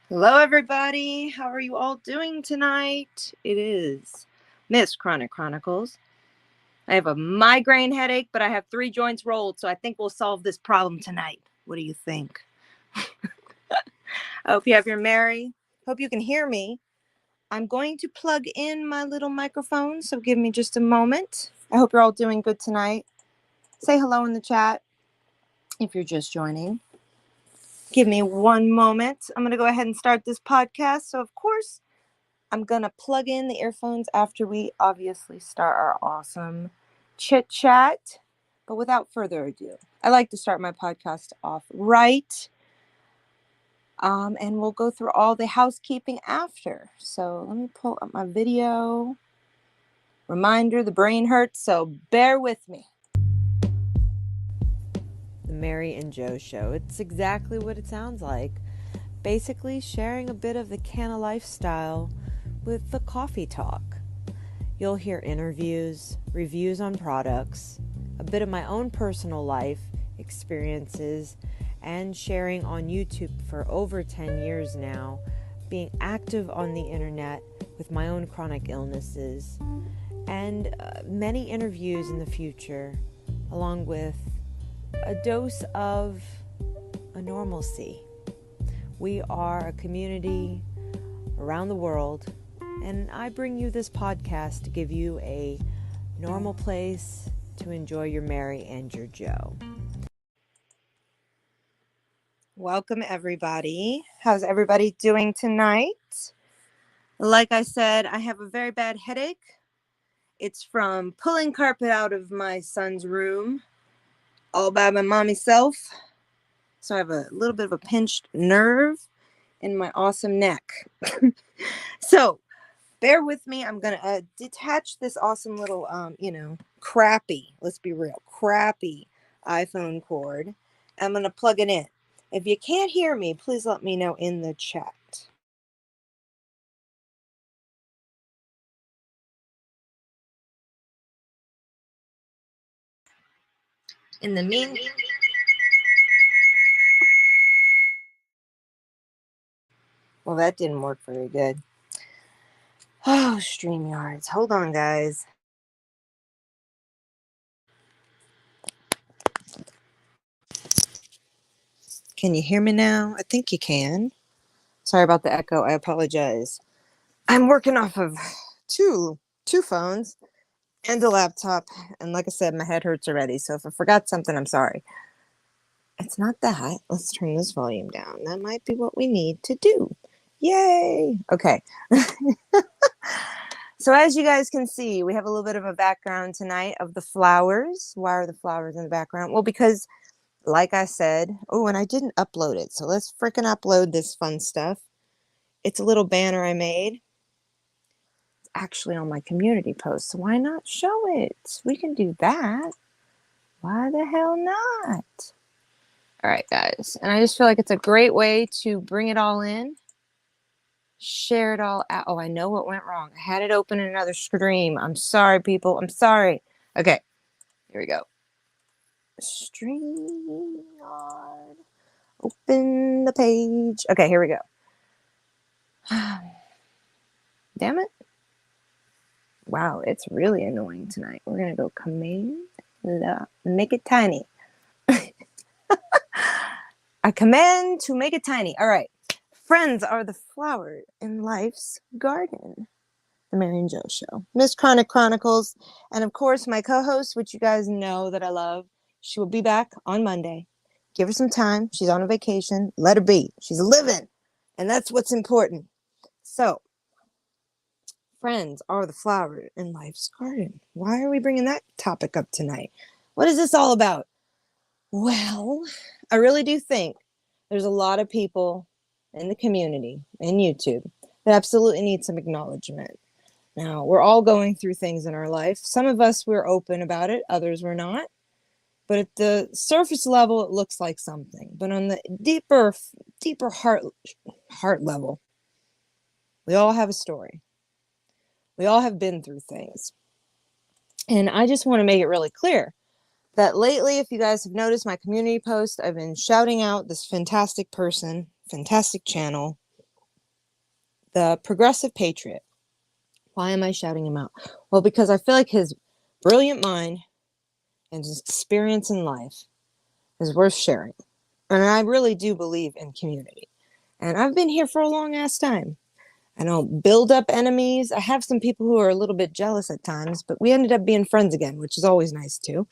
Hello, everybody. How are you all doing tonight? It is MsChronicChronicles. I have a migraine headache, but I have 3 joints rolled, so I think we'll solve this problem tonight. What do you think? I hope you have your Mary. Hope you can hear me. I'm going to plug in my little microphone, so give me just a moment. I hope you're all doing good tonight. Say hello in the chat if you're just joining. Give me one moment. I'm going to go ahead and start this podcast. So, of course, I'm going to plug in the earphones after we obviously start our awesome chit chat. But without further ado, I like to start my podcast off right. And we'll go through all the housekeeping after. So let me pull up my video. Reminder, the brain hurts, so bear with me. The Mary and Joe Show. It's exactly what it sounds like. Basically sharing a bit of the Canna lifestyle with the coffee talk. You'll hear interviews, reviews on products, a bit of my own personal life experiences, and sharing on YouTube for over 10 years now, being active on the internet with my own chronic illnesses, and many interviews in the future, along with a dose of a normalcy. We are a community around the world, and I bring you this podcast to give you a normal place to enjoy your Mary and your Joe. Welcome, everybody. How's everybody doing tonight? Like I said, I have a very bad headache. It's from pulling carpet out of my son's room all by my mommy self. So I have a little bit of a pinched nerve in my awesome neck. So bear with me. I'm going to detach this awesome little, crappy, let's be real, crappy iPhone cord. I'm going to plug it in. If you can't hear me, please let me know in the chat. In the meantime, well, that didn't work very good. Oh, StreamYards. Hold on, guys. Can you hear me now? I think you can. Sorry about the echo. I apologize. I'm working off of two phones and a laptop. And like I said, my head hurts already. So if I forgot something, I'm sorry. It's not that. Let's turn this volume down. That might be what we need to do. Yay. Okay. So as you guys can see, we have a little bit of a background tonight of the flowers. Why are the flowers in the background? Well, because like I said, oh, and I didn't upload it. So let's freaking upload this fun stuff. It's a little banner I made. It's actually on my community post. So why not show it? We can do that. Why the hell not? All right, guys. And I just feel like it's a great way to bring it all in. Share it all out. Oh, I know what went wrong. I had it open in another stream. I'm sorry, people. I'm sorry. Okay. Here we go. StreamYard. Open the page. Okay, here we go. Damn it. Wow, it's really annoying tonight. We're going to go command, make it tiny. I command to make it tiny. All right. Friends are the flower in life's garden. The Mary and Joe Show. MsChronicChronicles. And of course, my co-host, which you guys know that I love. She will be back on Monday. Give her some time. She's on a vacation. Let her be. She's living. And that's what's important. So, friends are the flower in life's garden. Why are we bringing that topic up tonight? What is this all about? Well, I really do think there's a lot of people in the community, in YouTube, that absolutely need some acknowledgement. Now, we're all going through things in our life. Some of us, we're open about it. Others, we're not. But at the surface level, it looks like something. But on the deeper heart level, we all have a story. We all have been through things. And I just want to make it really clear that lately, if you guys have noticed my community post, I've been shouting out this fantastic person, fantastic channel, the progressive patriot. Why am I shouting him out? Well, because I feel like his brilliant mind and his experience in life is worth sharing. And I really do believe in community. And I've been here for a long ass time. I don't build up enemies. I have some people who are a little bit jealous at times, but we ended up being friends again, which is always nice too.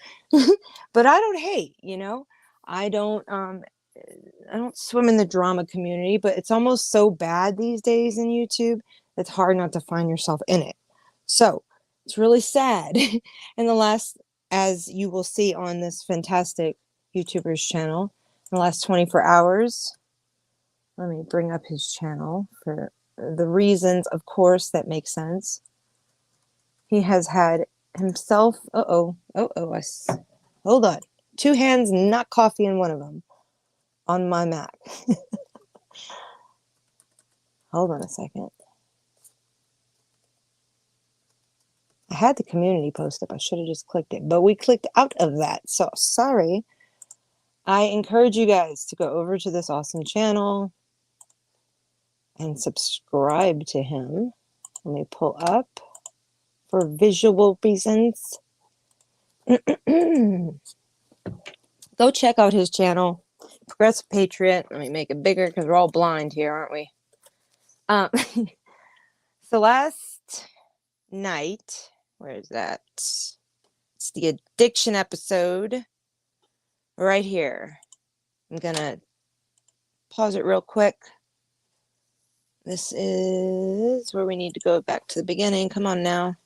But I don't hate, you know. I don't I don't swim in the drama community, but it's almost so bad these days in YouTube, it's hard not to find yourself in it. So, it's really sad. In the last, as you will see on this fantastic YouTuber's channel, in the last 24 hours, let me bring up his channel for the reasons, of course, that make sense. He has had himself, hold on. 2 hands, not coffee in one of them on my Mac. Hold on a second. I had the community post up. I should have just clicked it, but we clicked out of that. So sorry. I encourage you guys to go over to this awesome channel and subscribe to him. Let me pull up for visual reasons. Go check out his channel, Progressive Patriot. Let me make it bigger because we're all blind here, aren't we? So last night, where is that? It's the addiction episode right here. I'm gonna pause it real quick. This is where we need to go back to the beginning. Come on now.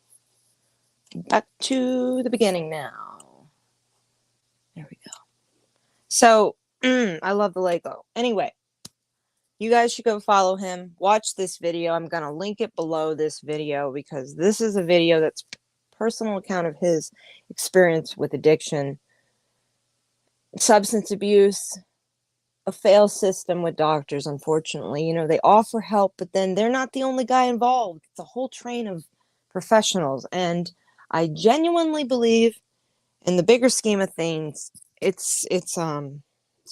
Back to the beginning now. There we go. So, I love the Lego. Anyway, you guys should go follow him. Watch this video. I'm going to link it below this video because this is a video that's personal account of his experience with addiction, substance abuse, a failed system with doctors, unfortunately. You know, they offer help, but then they're not the only guy involved. It's a whole train of professionals. And I genuinely believe in the bigger scheme of things, it's a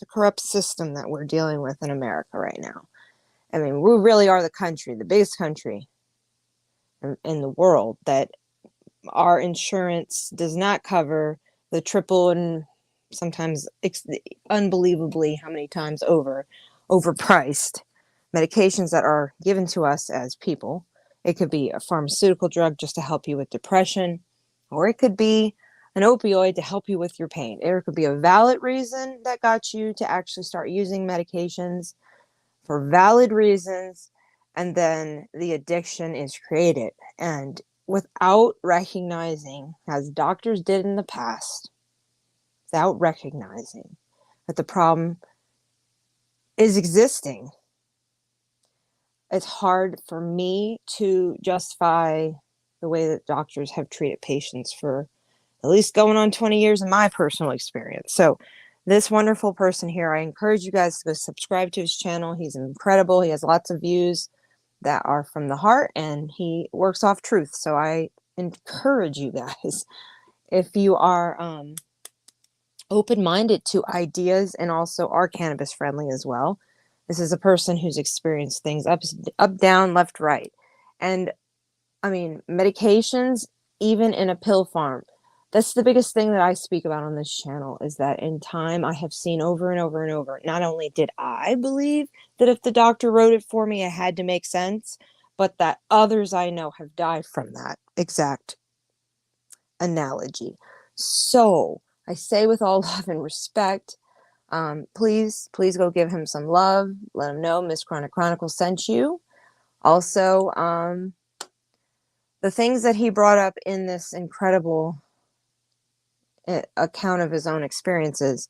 corrupt system that we're dealing with in America right now. I mean, we really are the country, the biggest country in the world, that our insurance does not cover the triple and sometimes unbelievably how many times overpriced medications that are given to us as people. It could be a pharmaceutical drug just to help you with depression, or it could be an opioid to help you with your pain. It could be a valid reason that got you to actually start using medications for valid reasons, and then the addiction is created. And without recognizing, as doctors did in the past, without recognizing that the problem is existing, it's hard for me to justify the way that doctors have treated patients for at least going on 20 years in my personal experience. So this wonderful person here, I encourage you guys to go subscribe to his channel. He's incredible. He has lots of views that are from the heart, and he works off truth. So I encourage you guys, if you are open-minded to ideas and also are cannabis friendly as well. This is a person who's experienced things up, down, left, right. And I mean, medications, even in a pill farm. That's the biggest thing that I speak about on this channel, is that in time I have seen over and over and over, not only did I believe that if the doctor wrote it for me, it had to make sense, but that others I know have died from that exact analogy. So I say with all love and respect, please go give him some love. Let him know MsChronicChronicles sent you. Also, the things that he brought up in this incredible account of his own experiences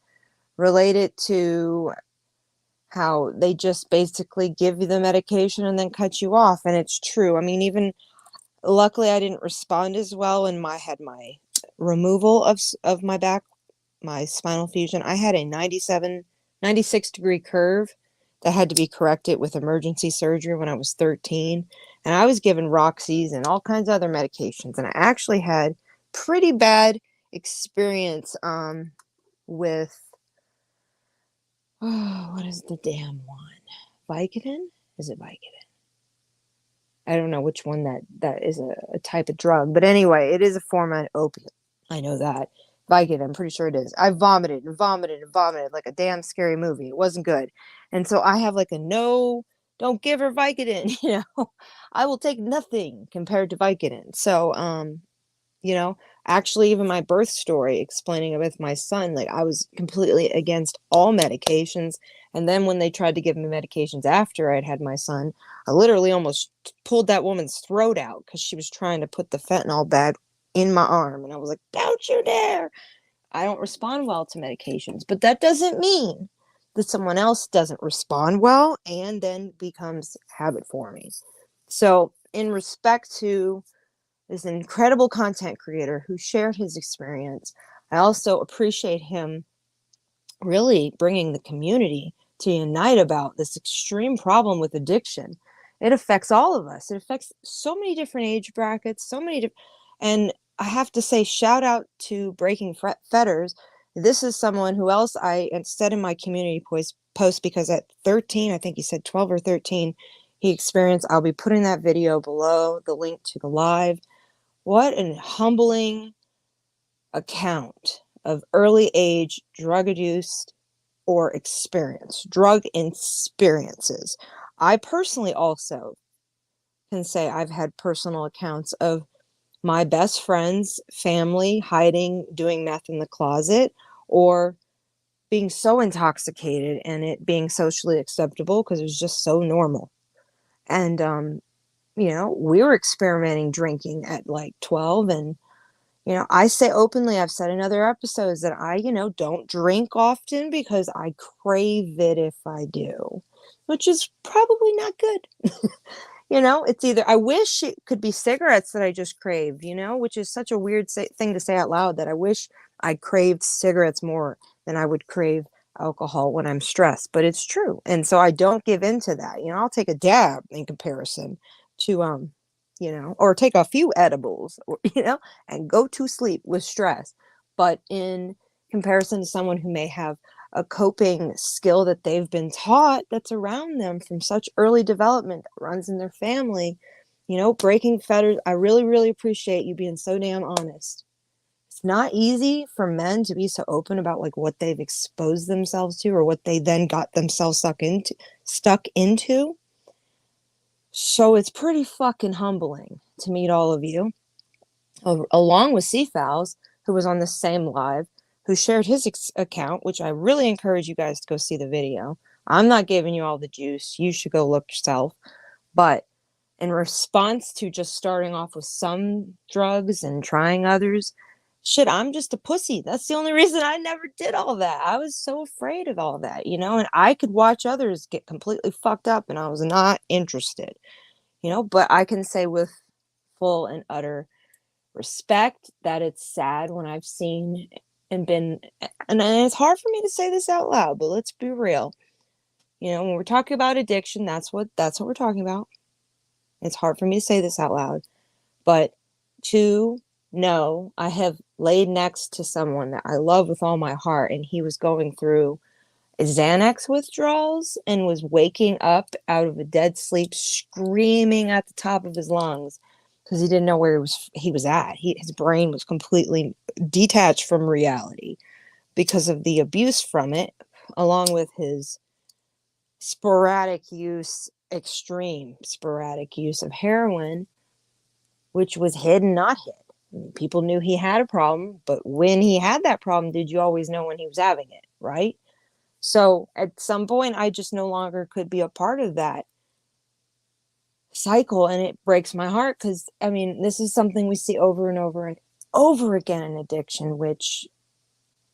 related to how they just basically give you the medication and then cut you off. And it's true. I mean, even luckily I didn't respond as well when I had my removal of my back, my spinal fusion. I had a 96-degree curve that had to be corrected with emergency surgery when I was 13. And I was given Roxy's and all kinds of other medications. And I actually had pretty bad experience with, what is the damn one? Vicodin? Is it Vicodin? I don't know which one that is a type of drug, but anyway, it is a form of opiate. I know that. Vicodin, I'm pretty sure it is. I vomited and vomited and vomited like a damn scary movie. It wasn't good. And so I have like a no, don't give her Vicodin, I will take nothing compared to Vicodin. So, actually even my birth story explaining it with my son, like I was completely against all medications. And then when they tried to give me medications after I'd had my son, I literally almost pulled that woman's throat out because she was trying to put the fentanyl bag in my arm. And I was like, don't you dare. I don't respond well to medications, but that doesn't mean that someone else doesn't respond well and then becomes habit forming. So in respect to this incredible content creator who shared his experience, I also appreciate him really bringing the community to unite about this extreme problem with addiction. It affects all of us. It affects so many different age brackets, and I have to say, shout out to Breaking Fetters. This is someone who else I said in my community post because at 13, I think he said 12 or 13, he experienced. I'll be putting that video below the link to the live. What an humbling account of early age drug abuse or drug experiences. I personally also can say I've had personal accounts of my best friend's family hiding, doing meth in the closet, or being so intoxicated and it being socially acceptable because it was just so normal. And, we were experimenting drinking at like 12. And I say openly, I've said in other episodes that I, don't drink often because I crave it if I do, which is probably not good. It's either I wish it could be cigarettes that I just craved, which is such a weird thing to say out loud, that I wish I craved cigarettes more than I would crave alcohol when I'm stressed, but it's true. And so I don't give in to that. I'll take a dab in comparison to, or take a few edibles, or, and go to sleep with stress. But in comparison to someone who may have a coping skill that they've been taught that's around them from such early development that runs in their family, Breaking Fetters, I really, really appreciate you being so damn honest. It's not easy for men to be so open about like what they've exposed themselves to or what they then got themselves stuck into. So it's pretty fucking humbling to meet all of you, along with Seafowls, who was on the same live, who shared his account, which I really encourage you guys to go see the video. I'm not giving you all the juice. You should go look yourself. But in response to just starting off with some drugs and trying others, shit, I'm just a pussy. That's the only reason I never did all that. I was so afraid of all that, and I could watch others get completely fucked up and I was not interested, but I can say with full and utter respect that it's sad when I've seen and been, and it's hard for me to say this out loud, but let's be real. When we're talking about addiction, that's what we're talking about. It's hard for me to say this out loud, but to know I have laid next to someone that I love with all my heart, and he was going through Xanax withdrawals and was waking up out of a dead sleep, screaming at the top of his lungs because he didn't know where he was at. His brain was completely detached from reality because of the abuse from it, along with his extreme sporadic use of heroin, which was hidden, not hid. People knew he had a problem, but when he had that problem, did you always know when he was having it, right? So at some point, I just no longer could be a part of that cycle. And it breaks my heart because, this is something we see over and over and over again in addiction, which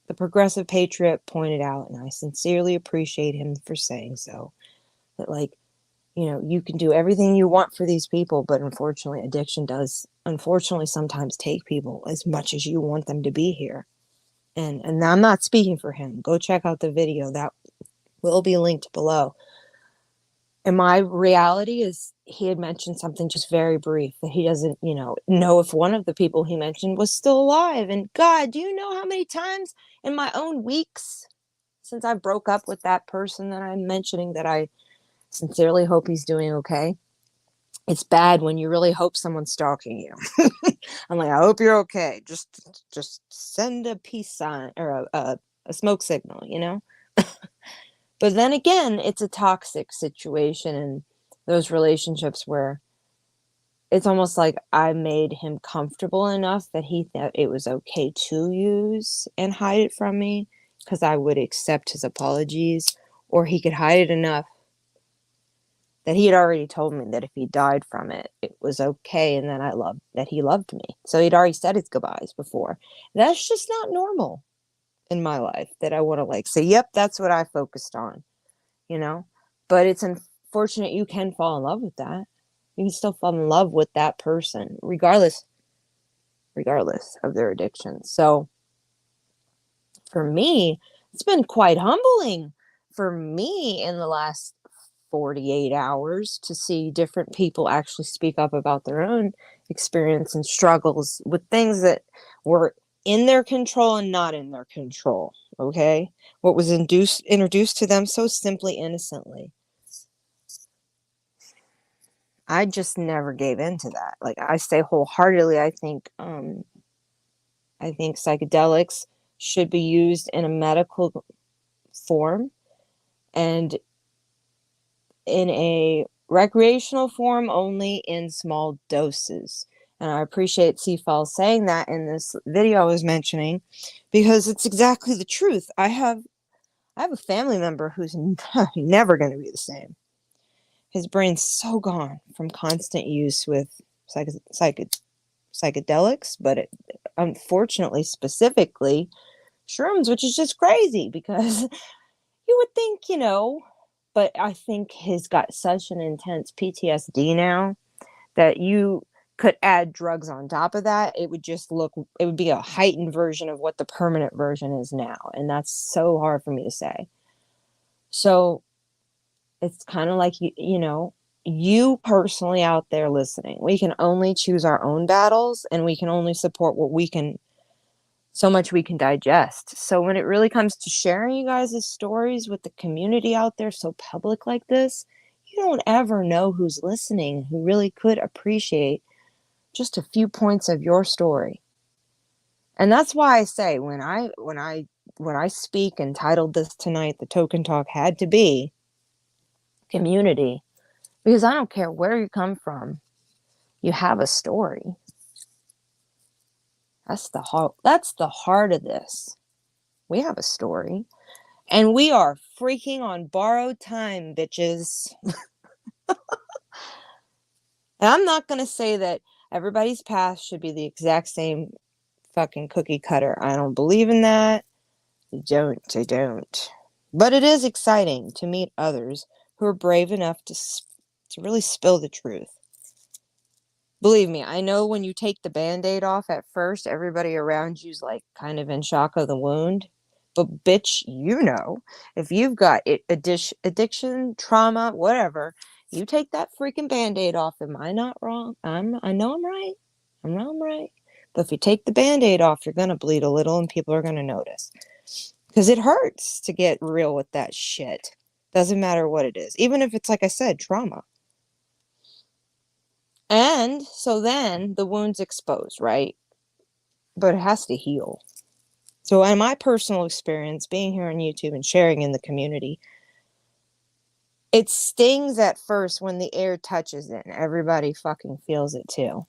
the Progressive Patriot pointed out. And I sincerely appreciate him for saying so. That, you can do everything you want for these people, but unfortunately, addiction does, sometimes take people as much as you want them to be here. And I'm not speaking for him. Go check out the video. That will be linked below. And my reality is he had mentioned something just very brief that he doesn't, know if one of the people he mentioned was still alive. And God, do you know how many times in my own weeks since I broke up with that person that I'm mentioning that I sincerely hope he's doing okay? It's bad when you really hope someone's stalking you. I'm like, I hope you're okay. Just send a peace sign or a smoke signal, you know? But then again, it's a toxic situation in those relationships where it's almost like I made him comfortable enough that he thought it was okay to use and hide it from me because I would accept his apologies, or he could hide it enough that he had already told me that if he died from it, it was okay, and that he loved me. So he'd already said his goodbyes before. That's just not normal in my life, that I want to like say, yep, that's what I focused on, you know? But it's unfortunate you can fall in love with that. You can still fall in love with that person, regardless of their addiction. So for me, it's been quite humbling for me in the last 48 hours to see different people actually speak up about their own experience and struggles with things that were in their control and not in their control. Okay, what was introduced to them so simply, innocently. I just never gave in to that. Like, I say wholeheartedly, I think psychedelics should be used in a medical form and in a recreational form only in small doses. And I appreciate Seafall saying that in this video I was mentioning, because it's exactly the truth. I have a family member who's never going to be the same. His brain's so gone from constant use with psychedelics, but unfortunately, specifically shrooms, which is just crazy because you would think, but I think he's got such an intense PTSD now that you could add drugs on top of that. It would be a heightened version of what the permanent version is now. And that's so hard for me to say. So it's kind of like, you personally out there listening, we can only choose our own battles, and we can only support so much we can digest. So when it really comes to sharing you guys' stories with the community out there so public like this, you don't ever know who's listening, who really could appreciate just a few points of your story. And that's why I say when I speak and titled this tonight, the token talk had to be community, because I don't care where you come from, you have a story. That's the heart of this. We have a story. And we are freaking on borrowed time, bitches. And I'm not going to say that everybody's path should be the exact same fucking cookie cutter. I don't believe in that. I don't. But it is exciting to meet others who are brave enough to really spill the truth. Believe me, I know when you take the Band-Aid off at first, everybody around you's like kind of in shock of the wound. But bitch, if you've got addiction, trauma, whatever, you take that freaking Band-Aid off. Am I not wrong? I know I'm right. I know I'm right. But if you take the Band-Aid off, you're going to bleed a little and people are going to notice. Because it hurts to get real with that shit. Doesn't matter what it is. Even if it's, like I said, trauma. And so then the wound's exposed, right? But it has to heal. So in my personal experience, being here on YouTube and sharing in the community, it stings at first when the air touches it. Everybody fucking feels it too.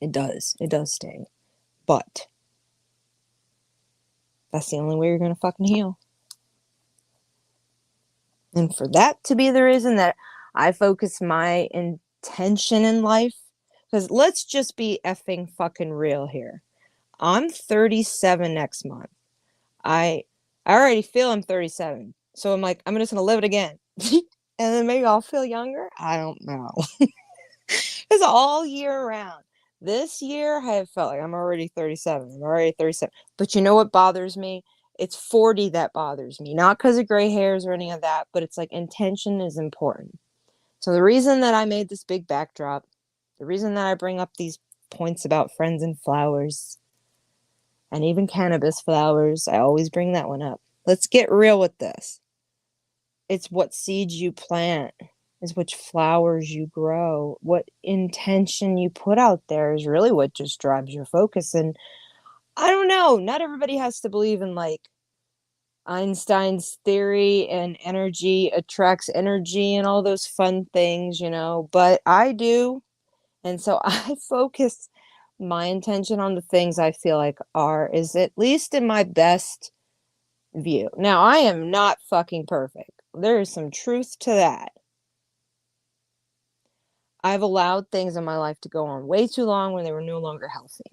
It does. It does sting. But that's the only way you're going to fucking heal. And for that to be the reason that I focus my intention in life, because let's just be effing fucking real here. I'm 37 next month. I already feel I'm 37. So I'm like, I'm just going to live it again. And then maybe I'll feel younger. I don't know. It's all year round. This year, I have felt like I'm already 37. I'm already 37. But you know what bothers me? It's 40 that bothers me. Not because of gray hairs or any of that, but it's like intention is important. So the reason that I made this big backdrop, the reason that I bring up these points about friends and flowers, and even cannabis flowers, I always bring that one up. Let's get real with this. It's what seeds you plant is which flowers you grow. What intention you put out there is really what just drives your focus. And I don't know, not everybody has to believe in like Einstein's theory and energy attracts energy and all those fun things, you know, but I do. And so I focus my intention on the things I feel like is at least in my best view. Now, I am not fucking perfect. There is some truth to that. I've allowed things in my life to go on way too long when they were no longer healthy.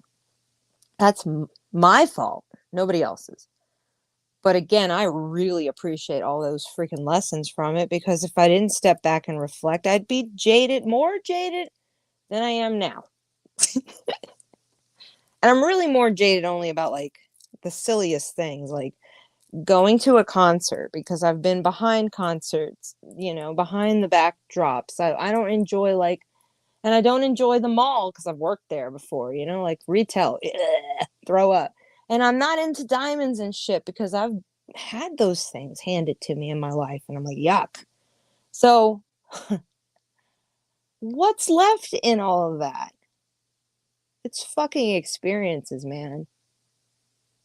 That's my fault, nobody else's. But again, I really appreciate all those freaking lessons from it, because if I didn't step back and reflect, I'd be more jaded than I am now. And I'm really more jaded only about like the silliest things, like going to a concert, because I've been behind concerts, you know, behind the backdrops. I don't enjoy and I don't enjoy the mall because I've worked there before, you know, like retail, throw up. And I'm not into diamonds and shit because I've had those things handed to me in my life and I'm like, yuck. So what's left in all of that? It's fucking experiences, man.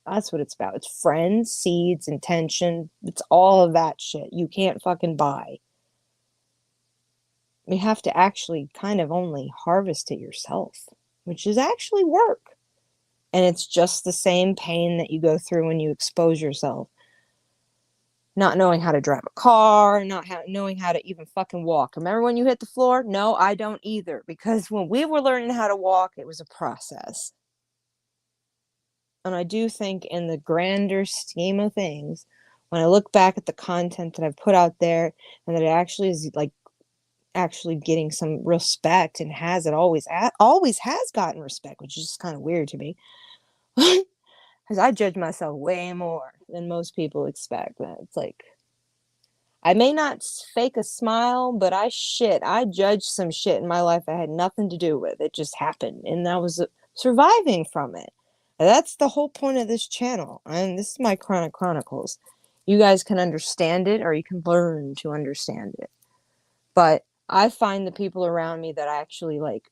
That's what it's about. It's friends, seeds, intention. It's all of that shit you can't fucking buy. You have to actually kind of only harvest it yourself, which is actually work. And it's just the same pain that you go through when you expose yourself. Not knowing how to drive a car, knowing how to even fucking walk. Remember when you hit the floor? No, I don't either. Because when we were learning how to walk, it was a process. And I do think in the grander scheme of things, when I look back at the content that I've put out there and that it actually is like actually getting some respect and always has gotten respect, which is just kind of weird to me. Because I judge myself way more than most people expect. It's like, I may not fake a smile, but I judged some shit in my life I had nothing to do with. It just happened, and I was surviving from it. And that's the whole point of this channel. And this is my Chronic Chronicles. You guys can understand it, or you can learn to understand it. But I find the people around me that I actually like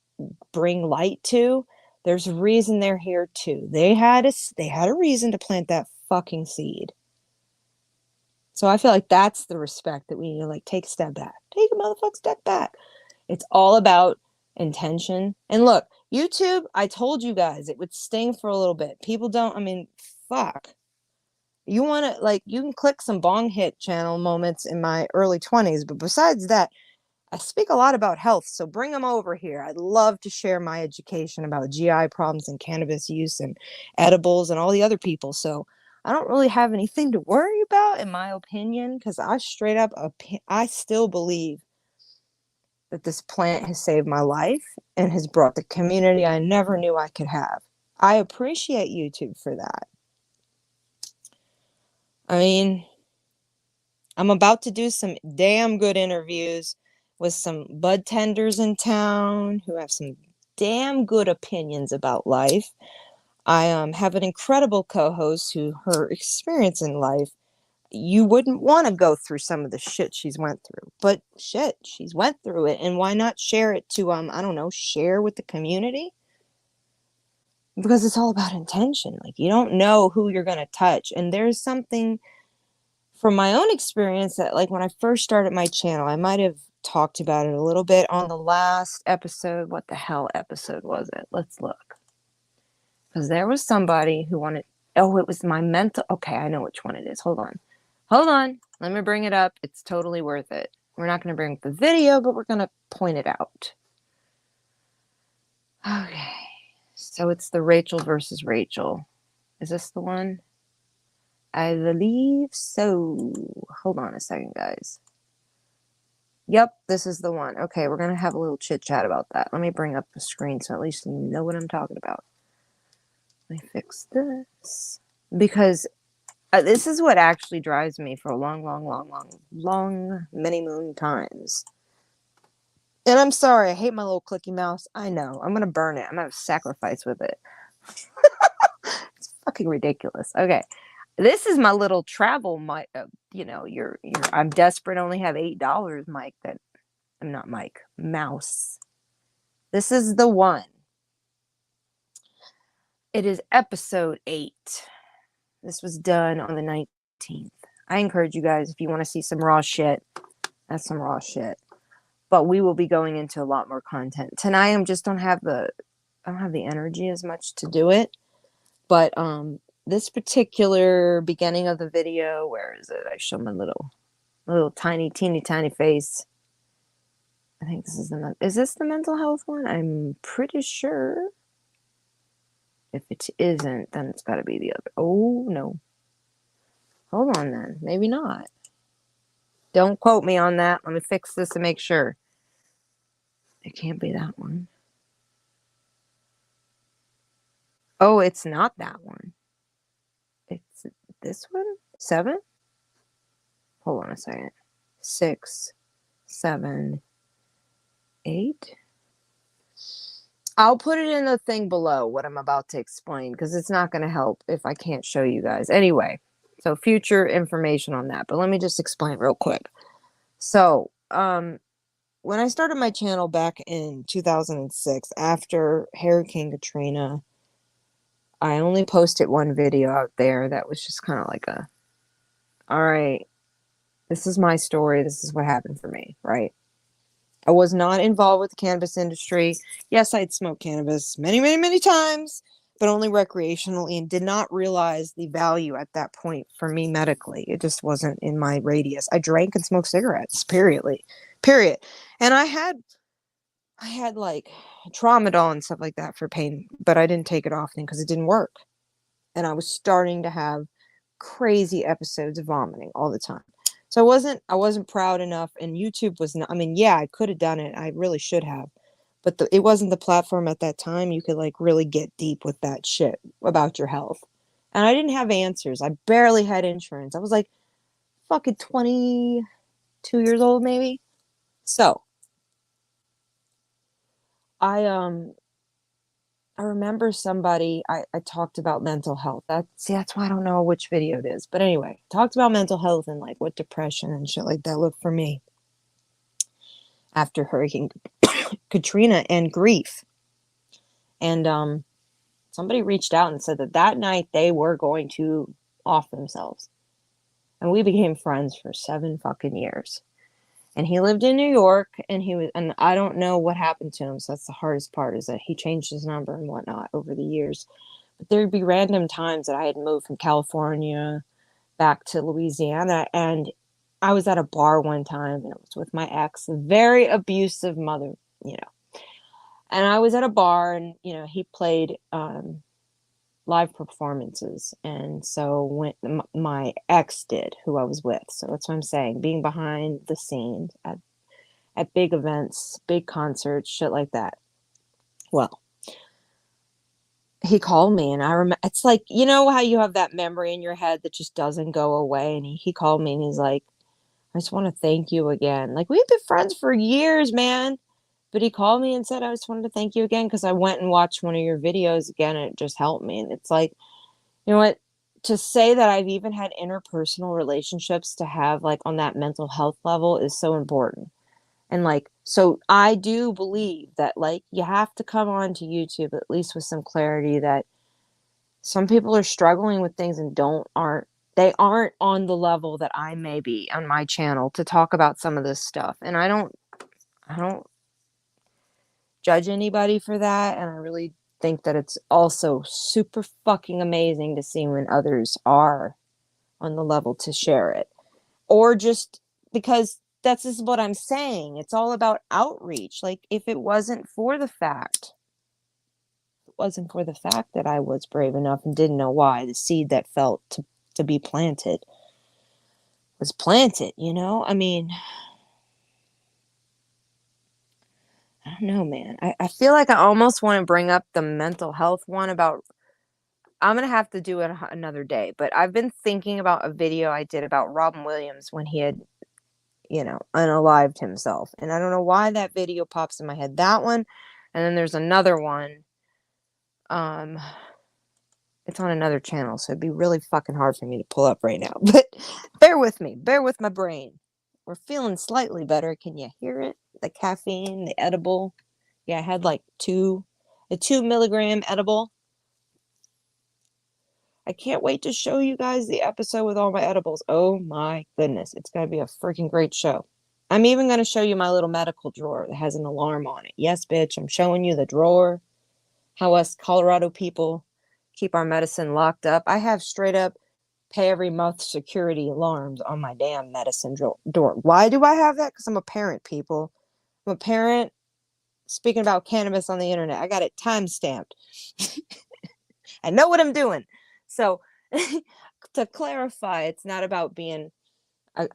bring light to, there's a reason they're here too. They had a reason to plant that fucking seed. So I feel like that's the respect that we need to like take a step back. Take a motherfucking step back. It's all about intention. And look, YouTube, I told you guys it would sting for a little bit. People don't, I mean, fuck. You want to like, you can click some bong hit channel moments in my early 20s, but besides that, I speak a lot about health, so bring them over here. I'd love to share my education about GI problems and cannabis use and edibles and all the other people. So I don't really have anything to worry about, in my opinion, because I still believe that this plant has saved my life and has brought the community I never knew I could have. I appreciate YouTube for that. I mean, I'm about to do some damn good interviews with some bud tenders in town who have some damn good opinions about life. I have an incredible co-host who her experience in life, you wouldn't want to go through some of the shit she's went through, but shit, she's went through it, and why not share it to I don't know, share with the community? Because it's all about intention. Like, you don't know who you're going to touch, and there's something from my own experience that, like, when I first started my channel, I might have talked about it a little bit on the last episode. What the hell episode was it? Let's look. Because there was somebody who wanted, oh, it was my mental, okay, I know which one it is. Hold on. Let me bring it up. It's totally worth it. We're not going to bring up the video, but we're going to point it out. Okay. So it's the Rachel versus Rachel. Is this the one? I believe so. Hold on a second, guys. Yep, this is the one. Okay, we're going to have a little chit chat about that. Let me bring up the screen so at least you know what I'm talking about. Let me fix this. Because this is what actually drives me for a long, many moon times. And I'm sorry, I hate my little clicky mouse. I know. I'm going to burn it. I'm going to sacrifice with it. It's fucking ridiculous. Okay. This is my little travel mic, you know, I'm desperate, only have $8 mic that I'm not Mike. Mouse. This is the one. It is episode 8. This was done on the 19th. I encourage you guys, if you want to see some raw shit, that's some raw shit. But we will be going into a lot more content. Tonight I just don't have the energy as much to do it. But this particular beginning of the video, where is it? I show my little tiny, teeny tiny face. I think this is is this the mental health one? I'm pretty sure. If it isn't, then it's got to be the other. Oh, no. Hold on then. Maybe not. Don't quote me on that. Let me fix this to make sure. It can't be that one. Oh, it's not that one. It's this one? 7? Hold on a second. 6, 7, 8. I'll put it in the thing below, what I'm about to explain, because it's not going to help if I can't show you guys. Anyway, so future information on that. But let me just explain real quick. So, when I started my channel back in 2006, after Hurricane Katrina, I only posted one video out there that was just kind of like all right, this is my story. This is what happened for me, right? I was not involved with the cannabis industry. Yes, I'd smoked cannabis many, many, many times, but only recreationally, and did not realize the value at that point for me medically. It just wasn't in my radius. I drank and smoked cigarettes, period. And I had like tramadol and stuff like that for pain, but I didn't take it often because it didn't work. And I was starting to have crazy episodes of vomiting all the time. So I wasn't proud enough, and YouTube was not, I mean, yeah, I could have done it. I really should have. But it wasn't the platform at that time you could like really get deep with that shit about your health. And I didn't have answers. I barely had insurance. I was like fucking 22 years old maybe. So, I remember somebody, I talked about mental health. That's why I don't know which video it is. But anyway, talked about mental health and like what depression and shit like that looked for me after Hurricane Katrina and grief. And somebody reached out and said that night they were going to off themselves. And we became friends for 7 fucking years. And he lived in New York, and I don't know what happened to him. So that's the hardest part, is that he changed his number and whatnot over the years. But there'd be random times that I had moved from California back to Louisiana, and I was at a bar one time, and it was with my ex, a very abusive mother, you know. And I was at a bar, and he played live performances, and so when my ex did, who I was with. So that's what I'm saying, being behind the scenes at big events, big concerts, shit like that. Well, he called me, and I remember, it's like, you know how you have that memory in your head that just doesn't go away. And he called me, and he's like, I just want to thank you again. Like, we've been friends for years, man. But he called me and said, I just wanted to thank you again because I went and watched one of your videos again, and it just helped me. And it's like, you know what? To say that I've even had interpersonal relationships to have like on that mental health level is so important. And like, so I do believe that like you have to come on to YouTube at least with some clarity that some people are struggling with things and they aren't on the level that I may be on my channel to talk about some of this stuff. And I don't judge anybody for that. And I really think that it's also super fucking amazing to see when others are on the level to share it, or just because that's just what I'm saying. It's all about outreach. Like, if it wasn't for the fact that I was brave enough and didn't know why, the seed that felt to be planted was planted, I mean, I don't know, man. I feel like I almost want to bring up the mental health one about, I'm going to have to do it another day, but I've been thinking about a video I did about Robin Williams when he had, unalived himself. And I don't know why that video pops in my head. That one. And then there's another one. It's on another channel, so it'd be really fucking hard for me to pull up right now. But bear with me. Bear with my brain. We're feeling slightly better. Can you hear it? the caffeine, the edible. Yeah, I had like a 2 milligram edible. I can't wait to show you guys the episode with all my edibles. Oh my goodness. It's going to be a freaking great show. I'm even going to show you my little medical drawer that has an alarm on it. Yes, bitch, I'm showing you the drawer. How us Colorado people keep our medicine locked up. I have straight up pay every month security alarms on my damn medicine door. Why do I have that? Because I'm a parent, people. I'm a parent speaking about cannabis on the internet. I got it time stamped. I know what I'm doing. So to clarify, it's not about being,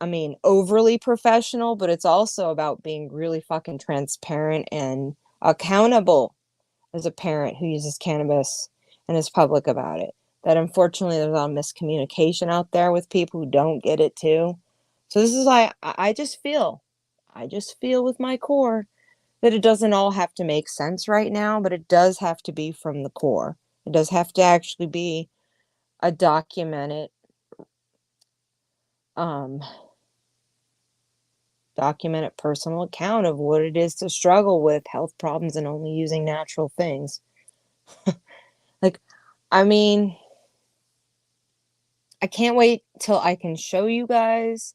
I mean, overly professional, but it's also about being really fucking transparent and accountable as a parent who uses cannabis and is public about it. That unfortunately there's a lot of miscommunication out there with people who don't get it too. So this is why I just feel with my core that it doesn't all have to make sense right now, but it does have to be from the core. It does have to actually be a documented um personal account of what it is to struggle with health problems and only using natural things. Like, I mean, I can't wait till I can show you guys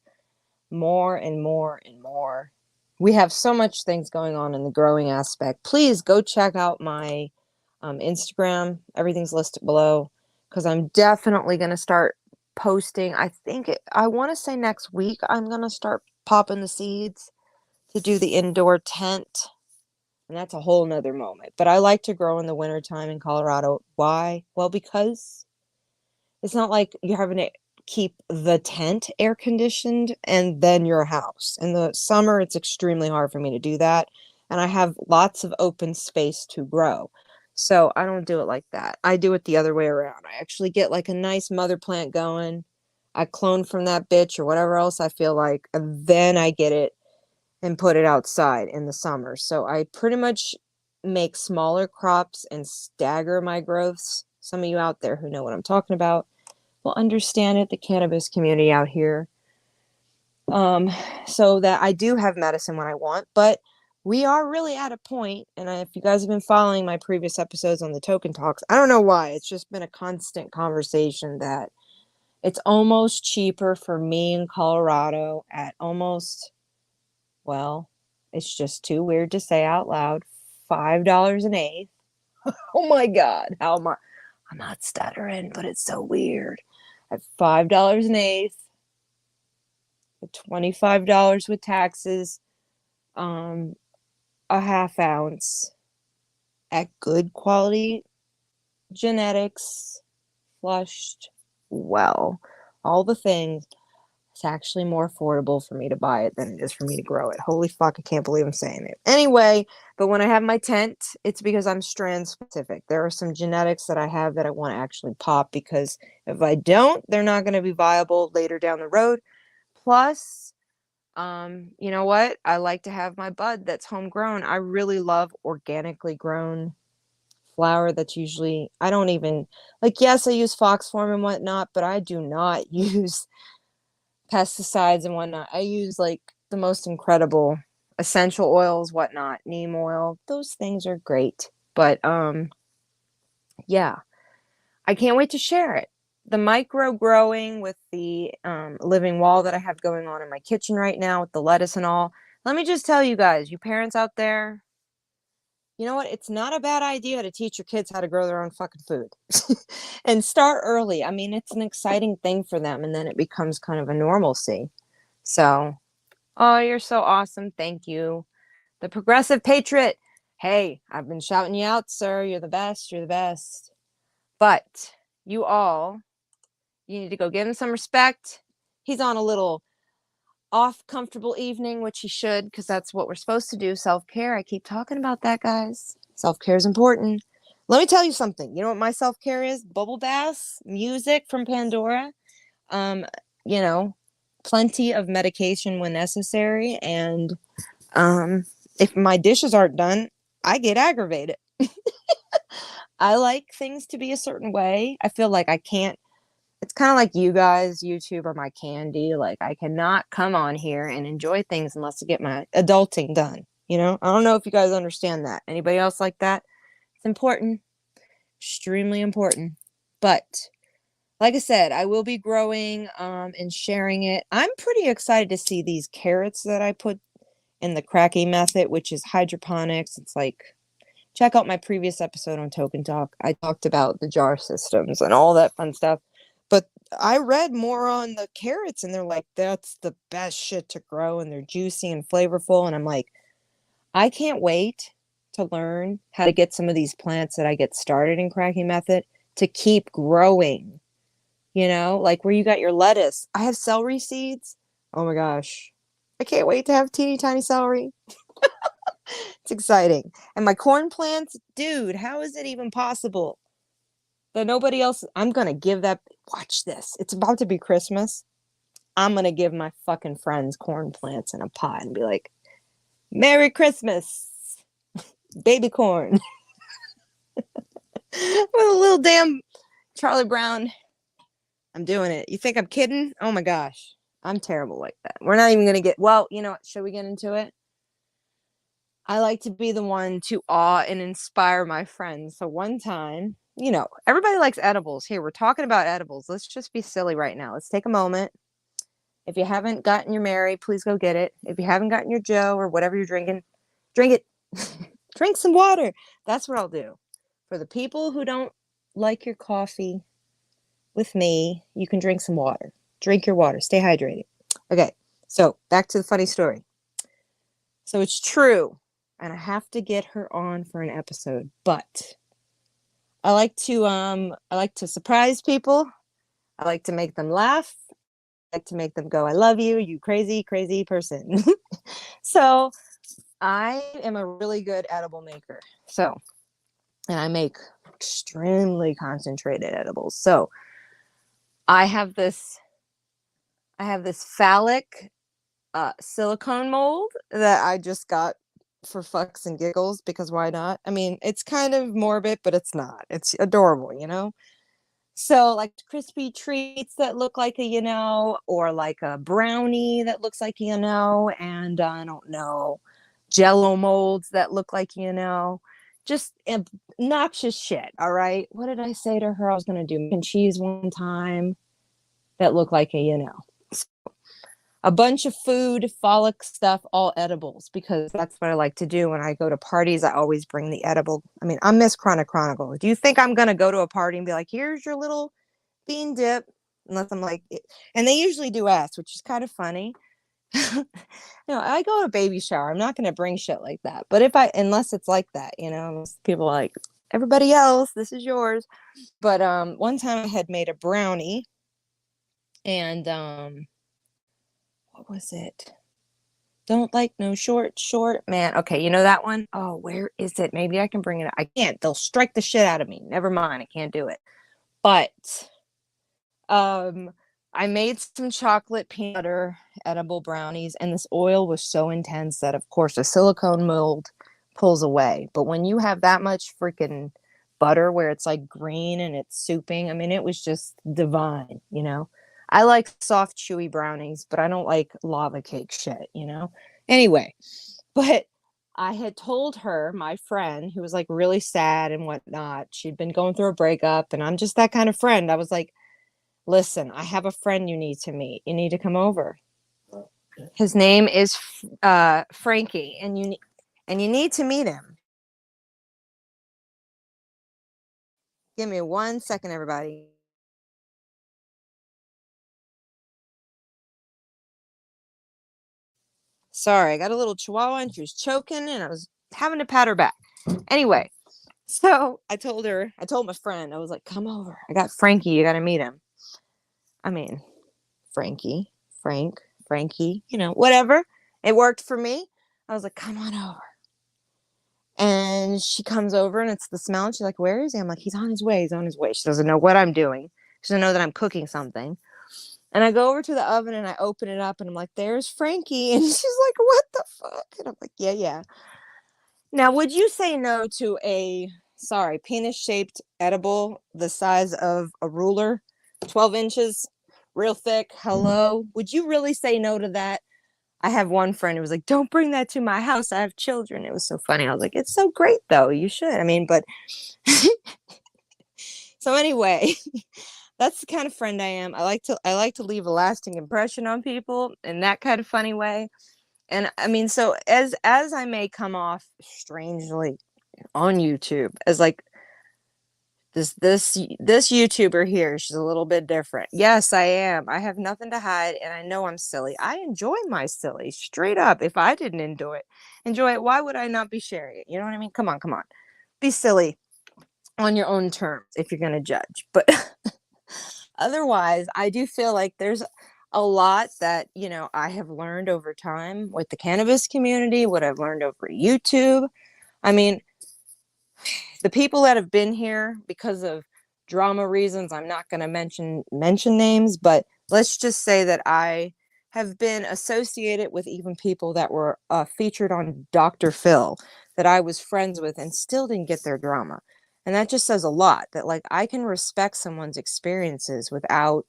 more and more and more. We have so much things going on in the growing aspect. Please go check out my Instagram. Everything's listed below because I'm definitely going to start posting. I want to say next week I'm going to start popping the seeds to do the indoor tent. And that's a whole nother moment. But I like to grow in the wintertime in Colorado. Why? Well, because it's not like you're having to keep the tent air conditioned and then your house. In the summer, it's extremely hard for me to do that. And I have lots of open space to grow. So I don't do it like that. I do it the other way around. I actually get like a nice mother plant going. I clone from that bitch or whatever else I feel like. And then I get it and put it outside in the summer. So I pretty much make smaller crops and stagger my growths. Some of you out there who know what I'm talking about will understand it, the cannabis community out here. So that I do have medicine when I want, but we are really at a point, and if you guys have been following my previous episodes on the token talks, I don't know why, it's just been a constant conversation that it's almost cheaper for me in Colorado at almost, well, it's just too weird to say out loud, $5 an eighth. Oh my God, how am I? I'm not stuttering, but it's so weird. At $5 an eighth, at $25 with taxes, a half ounce at good quality genetics, flushed well, all the things. It's actually more affordable for me to buy it than it is for me to grow it. Holy fuck, I can't believe I'm saying it. Anyway, but when I have my tent, it's because I'm strand specific. There are some genetics that I have that I want to actually pop because if I don't, they're not going to be viable later down the road. Plus, you know what? I like to have my bud that's homegrown. I really love organically grown flour that's usually, I don't even, like, yes, I use fox form and whatnot, but I do not use pesticides and whatnot. I use like the most incredible essential oils, whatnot, neem oil. Those things are great. But yeah, I can't wait to share it. The micro growing with the living wall that I have going on in my kitchen right now with the lettuce and all. Let me just tell you guys, you parents out there, you know what? It's not a bad idea to teach your kids how to grow their own fucking food and start early. I mean, it's an exciting thing for them, and then it becomes kind of a normalcy. So, oh, you're so awesome. Thank you. The Progressive Patriot. Hey, I've been shouting you out, sir. You're the best. You're the best. But you need to go give him some respect. He's on a little off comfortable evening, which he should, because that's what we're supposed to do. Self-care. I keep talking about that, guys. Self-care is important. Let me tell you something. You know what my self-care is? Bubble baths, music from Pandora, um, you know, plenty of medication when necessary, and if my dishes aren't done, I get aggravated. I like things to be a certain way. I feel like I can't. It's kind of like you guys, YouTube are my candy. Like, I cannot come on here and enjoy things unless I get my adulting done. You know, I don't know if you guys understand that. Anybody else like that? It's important, extremely important. But like I said, I will be growing and sharing it. I'm pretty excited to see these carrots that I put in the cracking method, which is hydroponics. It's like, check out my previous episode on Token Talk. I talked about the jar systems and all that fun stuff. But I read more on the carrots and they're like, that's the best shit to grow and they're juicy and flavorful. And I'm like, I can't wait to learn how to get some of these plants that I get started in cracking method to keep growing. You know, like where you got your lettuce. I have celery seeds. Oh my gosh. I can't wait to have teeny tiny celery. It's exciting. And my corn plants, dude, how is it even possible that nobody else? I'm going to give that. Watch this. It's about to be Christmas. I'm going to give my fucking friends corn plants in a pot and be like, Merry Christmas, baby corn. With a little damn Charlie Brown. I'm doing it. You think I'm kidding? Oh my gosh. I'm terrible like that. We're not even going to get, well, you know what? Should we get into it? I like to be the one to awe and inspire my friends. So one time, you know, everybody likes edibles. Here, we're talking about edibles. Let's just be silly right now. Let's take a moment. If you haven't gotten your Mary, please go get it. If you haven't gotten your Joe or whatever you're drinking, drink it. Drink some water. That's what I'll do. For the people who don't like your coffee with me, you can drink some water. Drink your water. Stay hydrated. Okay, so back to the funny story. So it's true, and I have to get her on for an episode, but I like to surprise people. I like to make them laugh. I like to make them go, I love you, you crazy, crazy person. So I am a really good edible maker. So, and I make extremely concentrated edibles. So I have this phallic silicone mold that I just got for fucks and giggles because why not? I mean, it's kind of morbid, but it's not. It's adorable, you know? So like crispy treats that look like a, you know, or like a brownie that looks like, you know, and I don't know, jello molds that look like, you know, just obnoxious shit. All right. What did I say to her? I was going to do mac and cheese one time that looked like a, you know, a bunch of food, phallic stuff, all edibles, because that's what I like to do when I go to parties. I always bring the edible. I mean, I'm MsChronicChronicles. Do you think I'm going to go to a party and be like, here's your little bean dip? Unless I'm like, and they usually do ask, which is kind of funny. You know, I go to a baby shower. I'm not going to bring shit like that. But unless it's like that, you know, people are like, everybody else, this is yours. But one time I had made a brownie and what was it? Don't like no short man. Okay, you know that one? Oh, where is it? Maybe I can bring it up. I can't. They'll strike the shit out of me. Never mind. I can't do it. But I made some chocolate peanut butter edible brownies, and this oil was so intense that of course the silicone mold pulls away. But when you have that much freaking butter where it's like green and it's souping, I mean, it was just divine, you know? I like soft, chewy brownies, but I don't like lava cake shit, you know? Anyway, but I had told her, my friend, who was like really sad and whatnot, she'd been going through a breakup, and I'm just that kind of friend. I was like, listen, I have a friend you need to meet. You need to come over. His name is Frankie, and you need to meet him. Give me 1 second, everybody. Sorry, I got a little chihuahua and she was choking and I was having to pat her back. Anyway, so I told my friend, I was like, come over. I got Frankie, you got to meet him. I mean, Frankie, you know, whatever. It worked for me. I was like, come on over. And she comes over and it's the smell. And she's like, where is he? I'm like, he's on his way. He's on his way. She doesn't know what I'm doing. She doesn't know that I'm cooking something. And I go over to the oven and I open it up and I'm like, there's Frankie. And she's like, what the fuck? And I'm like, yeah. Now, would you say no to penis-shaped edible the size of a ruler, 12 inches, real thick? Hello? Would you really say no to that? I have one friend who was like, don't bring that to my house. I have children. It was so funny. I was like, it's so great though. You should. I mean, but so anyway, that's the kind of friend I am. I like to leave a lasting impression on people in that kind of funny way. And I mean, so as I may come off strangely on YouTube as like this YouTuber here, she's a little bit different. Yes, I am. I have nothing to hide, and I know I'm silly. I enjoy my silly, straight up. If I didn't enjoy it, why would I not be sharing it? You know what I mean? Come on, come on. Be silly on your own terms if you're gonna judge. But otherwise, I do feel like there's a lot that, I have learned over time with the cannabis community, what I've learned over YouTube. I mean, the people that have been here because of drama reasons, I'm not going to mention names, but let's just say that I have been associated with even people that were featured on Dr. Phil that I was friends with and still didn't get their drama. And that just says a lot that like I can respect someone's experiences without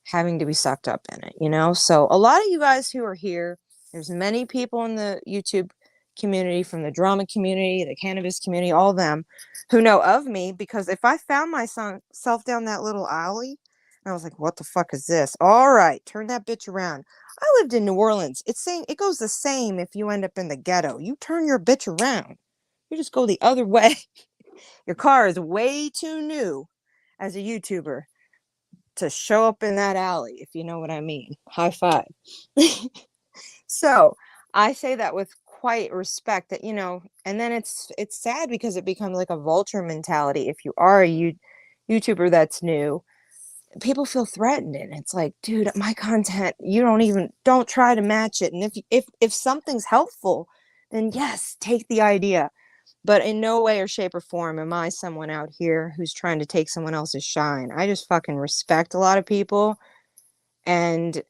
having to be sucked up in it. So a lot of you guys who are here, there's many people in the YouTube community, from the drama community, the cannabis community, all of them who know of me, because if I found myself down that little alley and I was like, what the fuck is this? All right, turn that bitch around. I lived in New Orleans. It goes the same if you end up in the ghetto. You turn your bitch around. You just go the other way. Your car is way too new as a YouTuber to show up in that alley, if you know what I mean. High five. So I say that with quite respect that, and then it's sad because it becomes like a vulture mentality. If you are a YouTuber that's new, people feel threatened, and it's like, dude, my content, don't try to match it. And if something's helpful, then yes, take the idea. But in no way or shape or form am I someone out here who's trying to take someone else's shine. I just fucking respect a lot of people. And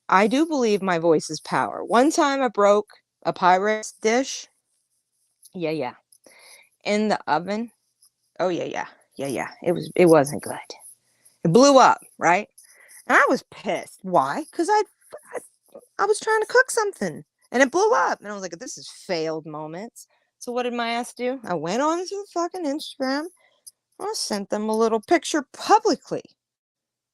I do believe my voice is power. One time I broke a Pyrex dish. Yeah. In the oven. Oh, yeah. It wasn't good. It blew up, right? And I was pissed. Why? Because I was trying to cook something and it blew up. And I was like, this is failed moments. So what did my ass do? I went on to the fucking Instagram. I sent them a little picture publicly.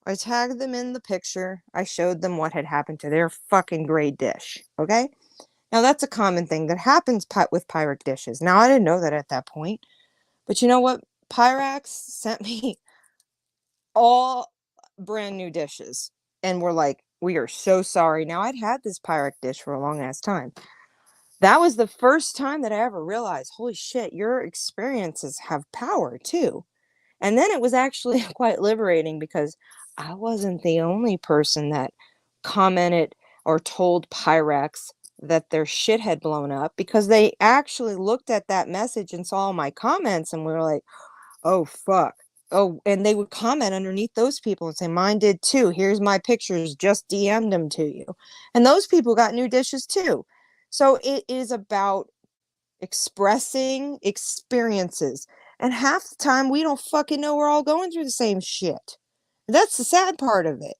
I tagged them in the picture. I showed them what had happened to their fucking gray dish. Okay? Now, that's a common thing that happens with Pyrex dishes. Now, I didn't know that at that point. But you know what? Pyrex sent me all brand new dishes. And were like, we are so sorry. Now, I'd had this Pyrex dish for a long ass time. That was the first time that I ever realized, holy shit, your experiences have power too. And then it was actually quite liberating because I wasn't the only person that commented or told Pyrex that their shit had blown up, because they actually looked at that message and saw my comments and we were like, oh, fuck. Oh, and they would comment underneath those people and say, mine did too. Here's my pictures. Just DM'd them to you. And those people got new dishes too. So it is about expressing experiences. And half the time we don't fucking know we're all going through the same shit. That's the sad part of it.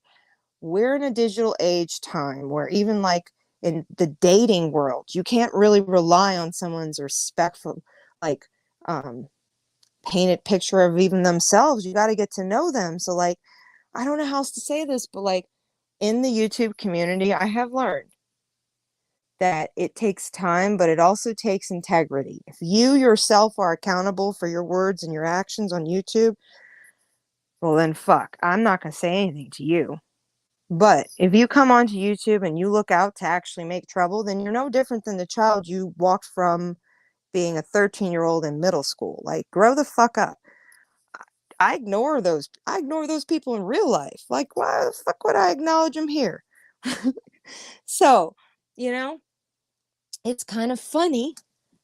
We're in a digital age time where even like in the dating world, you can't really rely on someone's respectful, like, painted picture of even themselves. You got to get to know them. So like, I don't know how else to say this, but like in the YouTube community, I have learned that it takes time, but it also takes integrity. If you yourself are accountable for your words and your actions on YouTube, well then fuck, I'm not going to say anything to you. But if you come onto YouTube and you look out to actually make trouble, then you're no different than the child you walked from being a 13-year-old in middle school. Like, grow the fuck up. I ignore those people in real life. Like, why the fuck would I acknowledge them here? So, it's kind of funny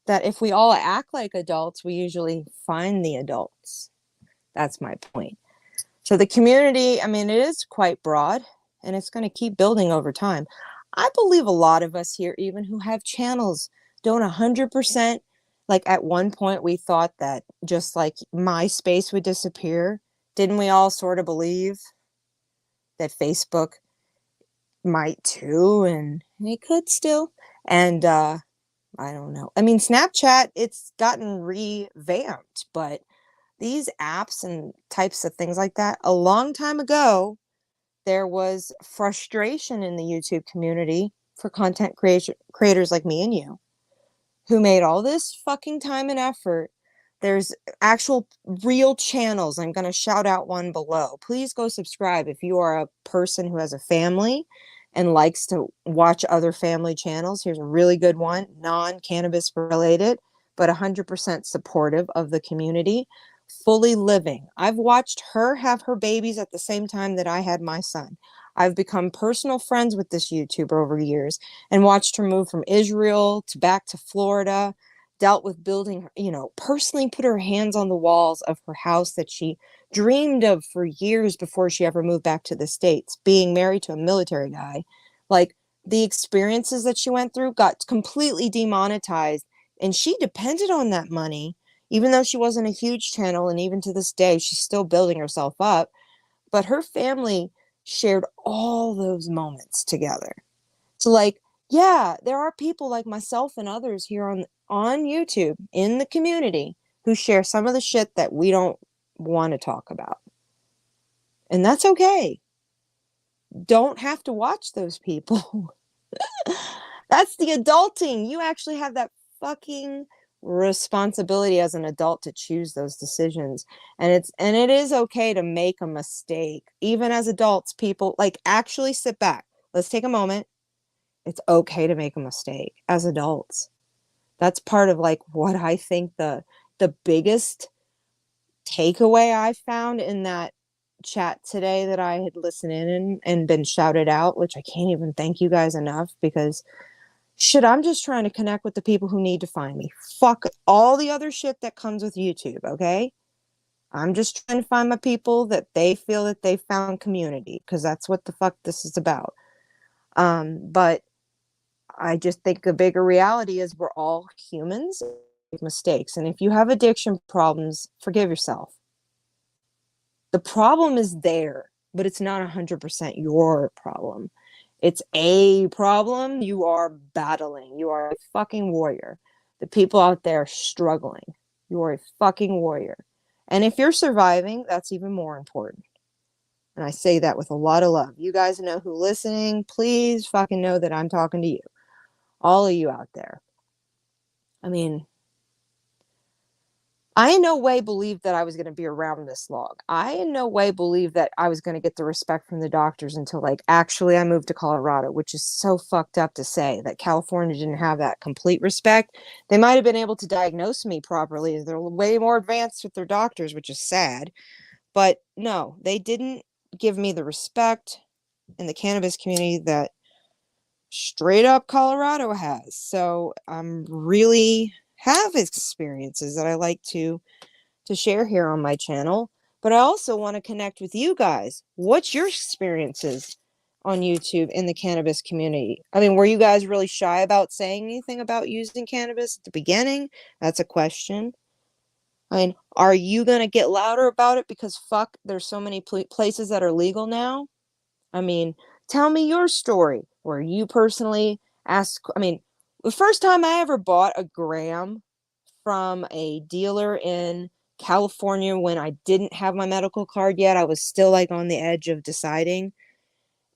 that if we all act like adults, we usually find the adults. That's my point. So the community, I mean, it is quite broad and it's going to keep building over time. I believe a lot of us here, even who have channels, don't 100%. Like at one point we thought that just like MySpace would disappear. Didn't we all sort of believe that Facebook might too? And It could still. And I don't know. I mean, Snapchat, it's gotten revamped, but these apps and types of things like that, a long time ago, there was frustration in the YouTube community for content creators like me and you, who made all this fucking time and effort. There's actual real channels. I'm going to shout out one below. Please go subscribe if you are a person who has a family and likes to watch other family channels. Here's a really good one, non-cannabis related, but 100% supportive of the community. Fully Living. I've watched her have her babies at the same time that I had my son. I've become personal friends with this YouTuber over years and watched her move from Israel to back to Florida, dealt with building, personally put her hands on the walls of her house that she dreamed of for years before she ever moved back to the States, being married to a military guy. Like, the experiences that she went through got completely demonetized, and she depended on that money, even though she wasn't a huge channel, and even to this day, she's still building herself up. But her family shared all those moments together. So, like, yeah, there are people like myself and others here on YouTube in the community who share some of the shit that we don't want to talk about. And that's okay. Don't have to watch those people. That's the adulting. You actually have that fucking responsibility as an adult to choose those decisions. And it is okay to make a mistake. Even as adults, people, like, actually sit back. Let's take a moment. It's okay to make a mistake as adults. That's part of, like, what I think the biggest takeaway I found in that chat today that I had listened in and been shouted out, which I can't even thank you guys enough, because shit, I'm just trying to connect with the people who need to find me. Fuck all the other shit that comes with YouTube, okay? I'm just trying to find my people that they feel that they found community, because that's what the fuck this is about. But I just think the bigger reality is we're all humans, make mistakes. And if you have addiction problems, forgive yourself. The problem is there, but it's not 100% your problem. It's a problem you are battling. You are a fucking warrior. The people out there struggling. You are a fucking warrior. And if you're surviving, that's even more important. And I say that with a lot of love. You guys know who's listening. Please fucking know that I'm talking to you. All of you out there. I mean, I in no way believed that I was going to be around this long. I in no way believed that I was going to get the respect from the doctors until, like, actually I moved to Colorado, which is so fucked up to say that California didn't have that complete respect. They might have been able to diagnose me properly. They're way more advanced with their doctors, which is sad. But no, they didn't give me the respect in the cannabis community that straight up Colorado has. So I'm really have experiences that I like to share here on my channel, but I also want to connect with you guys. What's your experiences on YouTube in the cannabis community? I mean, were you guys really shy about saying anything about using cannabis at the beginning? That's a question. I mean, are you going to get louder about it because fuck, there's so many places that are legal now? I mean, tell me your story where you personally asked. I mean, the first time I ever bought a gram from a dealer in California when I didn't have my medical card yet, I was still, like, on the edge of deciding.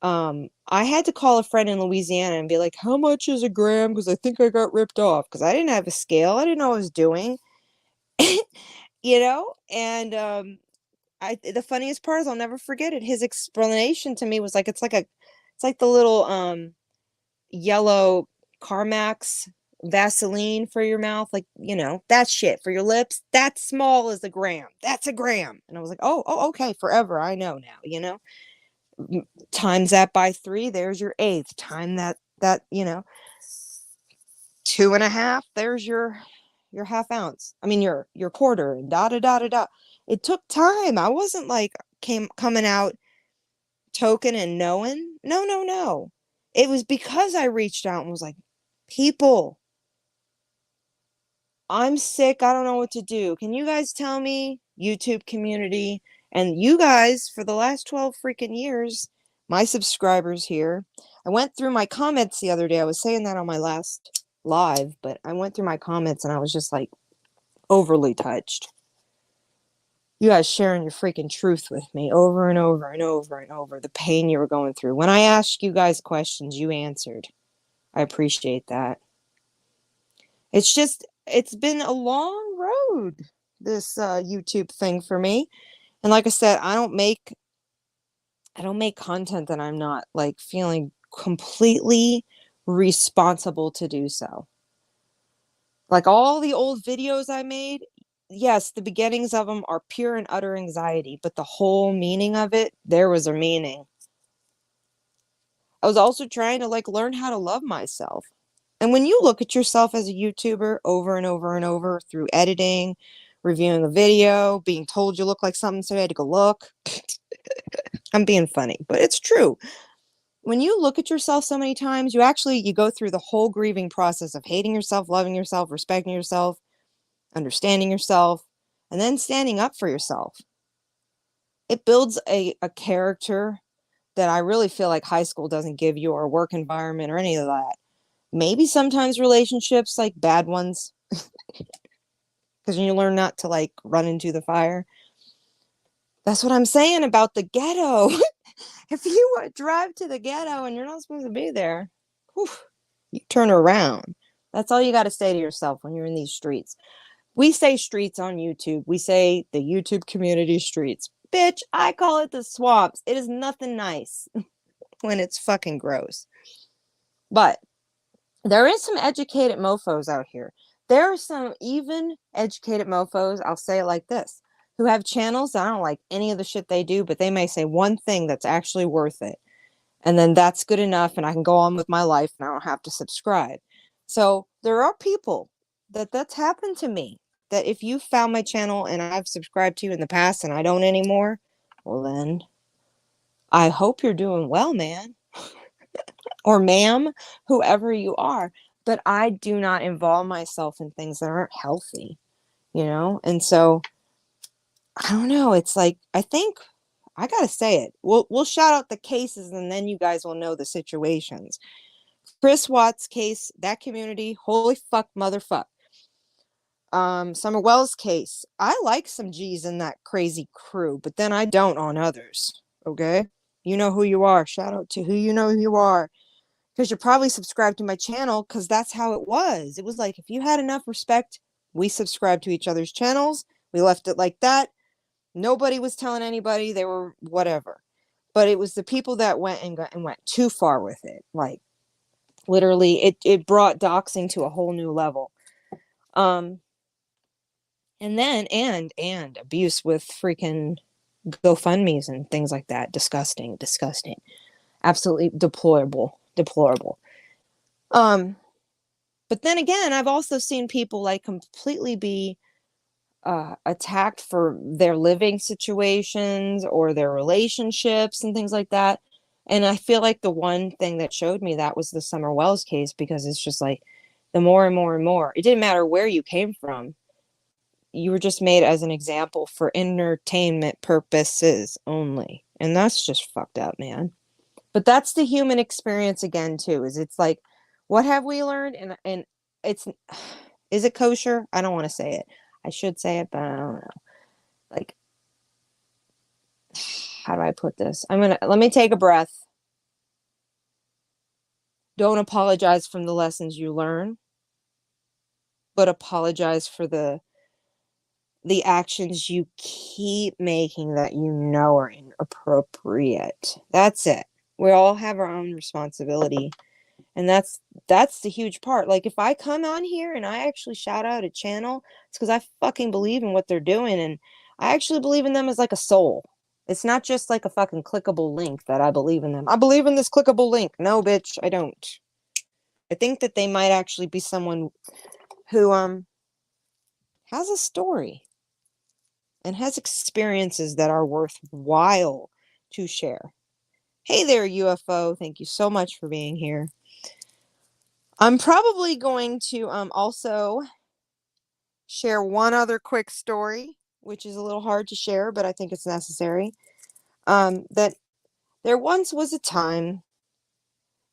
I had to call a friend in Louisiana and be like, how much is a gram? Because I think I got ripped off because I didn't have a scale. I didn't know what I was doing, And the funniest part is I'll never forget it. His explanation to me was like, it's like the little yellow Carmax Vaseline for your mouth, like, that shit for your lips. That small is a gram. That's a gram. And I was like, oh, okay, forever. I know now. Times that by 3, there's your eighth. Time that 2.5, there's your half ounce. I mean your quarter, and da da da da da. It took time. I wasn't like coming out token and knowing. No, no, no. It was because I reached out and was like, people, I'm sick. I don't know what to do. Can you guys tell me? YouTube community. And you guys, for the last 12 freaking years, my subscribers here, I went through my comments the other day. I was saying that on my last live, but I went through my comments and I was just like overly touched. You guys sharing your freaking truth with me over and over and over and over, the pain you were going through. When I asked you guys questions, you answered. I appreciate that. It's been a long road, this YouTube thing for me. And like I said, I don't make content that I'm not like feeling completely responsible to do so. Like all the old videos I made, yes, the beginnings of them are pure and utter anxiety, but the whole meaning of it, there was a meaning. I was also trying to like learn how to love myself. And when you look at yourself as a YouTuber over and over and over through editing, reviewing a video, being told you look like something, so you had to go look. I'm being funny, but it's true. When you look at yourself so many times, you go through the whole grieving process of hating yourself, loving yourself, respecting yourself, understanding yourself, and then standing up for yourself. It builds a character that I really feel like high school doesn't give you, or work environment or any of that. Maybe sometimes relationships, like bad ones, because you learn not to like run into the fire. That's what I'm saying about the ghetto. If you drive to the ghetto and you're not supposed to be there, whew, you turn around. That's all you got to say to yourself when you're in these streets. We say streets on YouTube. We say the YouTube community streets. Bitch, I call it the swamps. It is nothing nice when it's fucking gross. But there is some educated mofos out here. There are some even educated mofos, I'll say it like this, who have channels that I don't like any of the shit they do, but they may say one thing that's actually worth it. And then that's good enough, and I can go on with my life and I don't have to subscribe. So there are people that's happened to me, that if you found my channel and I've subscribed to you in the past and I don't anymore, well then, I hope you're doing well, man. Or ma'am, whoever you are. But I do not involve myself in things that aren't healthy, you know? And so, I don't know. It's like, I think I gotta say it. We'll shout out the cases and then you guys will know the situations. Chris Watts case, that community, holy fuck, motherfuck. Summer Wells case, I like some G's in that crazy crew, but then I don't on others. Okay, you know who you are. Shout out to who you know who you are, because you're probably subscribed to my channel, because that's how it was. It was like, if you had enough respect, we subscribed to each other's channels. We left it like that. Nobody was telling anybody. They were whatever. But it was the people that went and went too far with it. Like, literally, it brought doxing to a whole new level. And then and abuse with freaking GoFundMe's and things like that. Disgusting. Absolutely deplorable. But then again, I've also seen people like completely be attacked for their living situations or their relationships and things like that. And I feel like the one thing that showed me that was the Summer Wells case, because it's just like the more and more and more, it didn't matter where you came from. You were just made as an example for entertainment purposes only. And that's just fucked up, man. But that's the human experience again, too, is it's like, what have we learned? And it's, is it kosher? I don't want to say it. I should say it, but I don't know. Like, how do I put this? Let me take a breath. Don't apologize for the lessons you learn, but apologize for the actions you keep making that you know are inappropriate. That's it. We all have our own responsibility. And that's the huge part. Like, if I come on here and I actually shout out a channel, it's because I fucking believe in what they're doing. And I actually believe in them as like a soul. It's not just like a fucking clickable link that I believe in them. I believe in this clickable link. No, bitch, I don't. I think that they might actually be someone who has a story and has experiences that are worthwhile to share. Hey there, UFO. Thank you so much for being here. I'm probably going to also share one other quick story, which is a little hard to share, but I think it's necessary. That there once was a time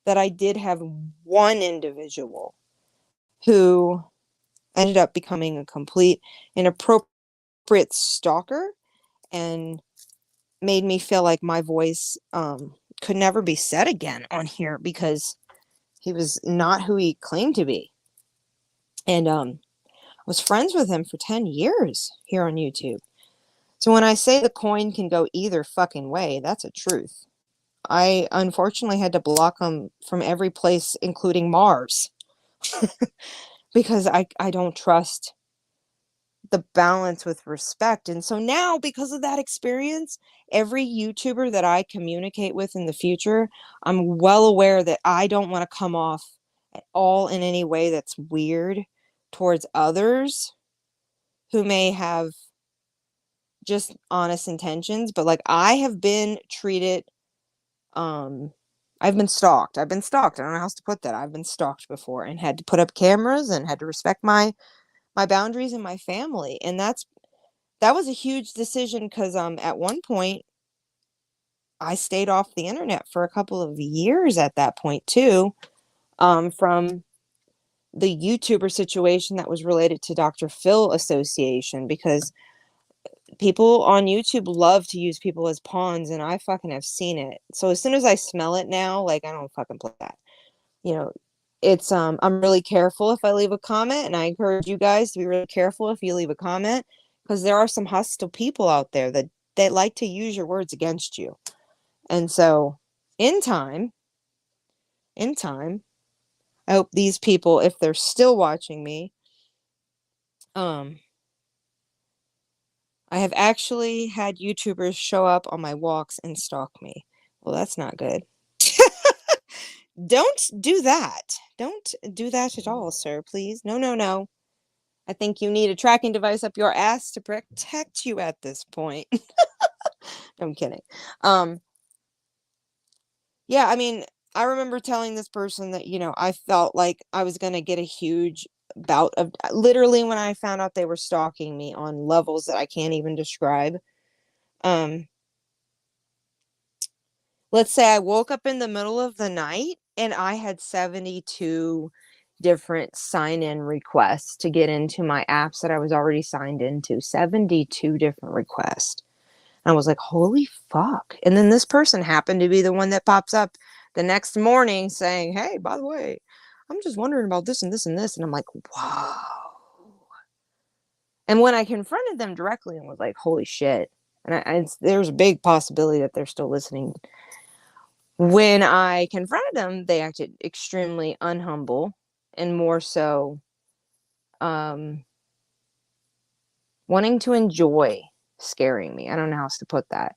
that I did have one individual who ended up becoming a complete inappropriate stalker and made me feel like my voice could never be said again on here because he was not who he claimed to be. And I was friends with him for 10 years here on YouTube. So when I say the coin can go either fucking way, that's a truth. I unfortunately had to block him from every place, including Mars, because I don't trust the balance with respect. And so now, because of that experience, every YouTuber that I communicate with in the future, I'm well aware that I don't want to come off at all in any way that's weird towards others who may have just honest intentions. But like, I have been treated, I've been stalked. I don't know how else to put that. I've been stalked before and had to put up cameras and had to respect my boundaries and my family. And that was a huge decision because at one point I stayed off the internet for a couple of years at that point too, from the YouTuber situation that was related to Dr. Phil Association, because people on YouTube love to use people as pawns, and I fucking have seen it. So as soon as I smell it now, like, I don't fucking play that. You know, it's I'm really careful if I leave a comment, and I encourage you guys to be really careful if you leave a comment, because there are some hostile people out there that they like to use your words against you. And so in time, I hope these people, if they're still watching me, I have actually had YouTubers show up on my walks and stalk me. Well, that's not good. Don't do that. Don't do that at all, sir, please. No, no, no. I think you need a tracking device up your ass to protect you at this point. I'm kidding. Yeah, I mean, I remember telling this person that, I felt like I was going to get a huge bout of, literally, when I found out they were stalking me on levels that I can't even describe. Let's say I woke up in the middle of the night and I had 72 different sign-in requests to get into my apps that I was already signed into. 72 different requests. And I was like, holy fuck. And then this person happened to be the one that pops up the next morning saying, hey, by the way, I'm just wondering about this and this and this. And I'm like, wow. And when I confronted them directly and was like, holy shit. And there's a big possibility that they're still listening. When I confronted them, they acted extremely unhumble and more so wanting to enjoy scaring me. I don't know how else to put that.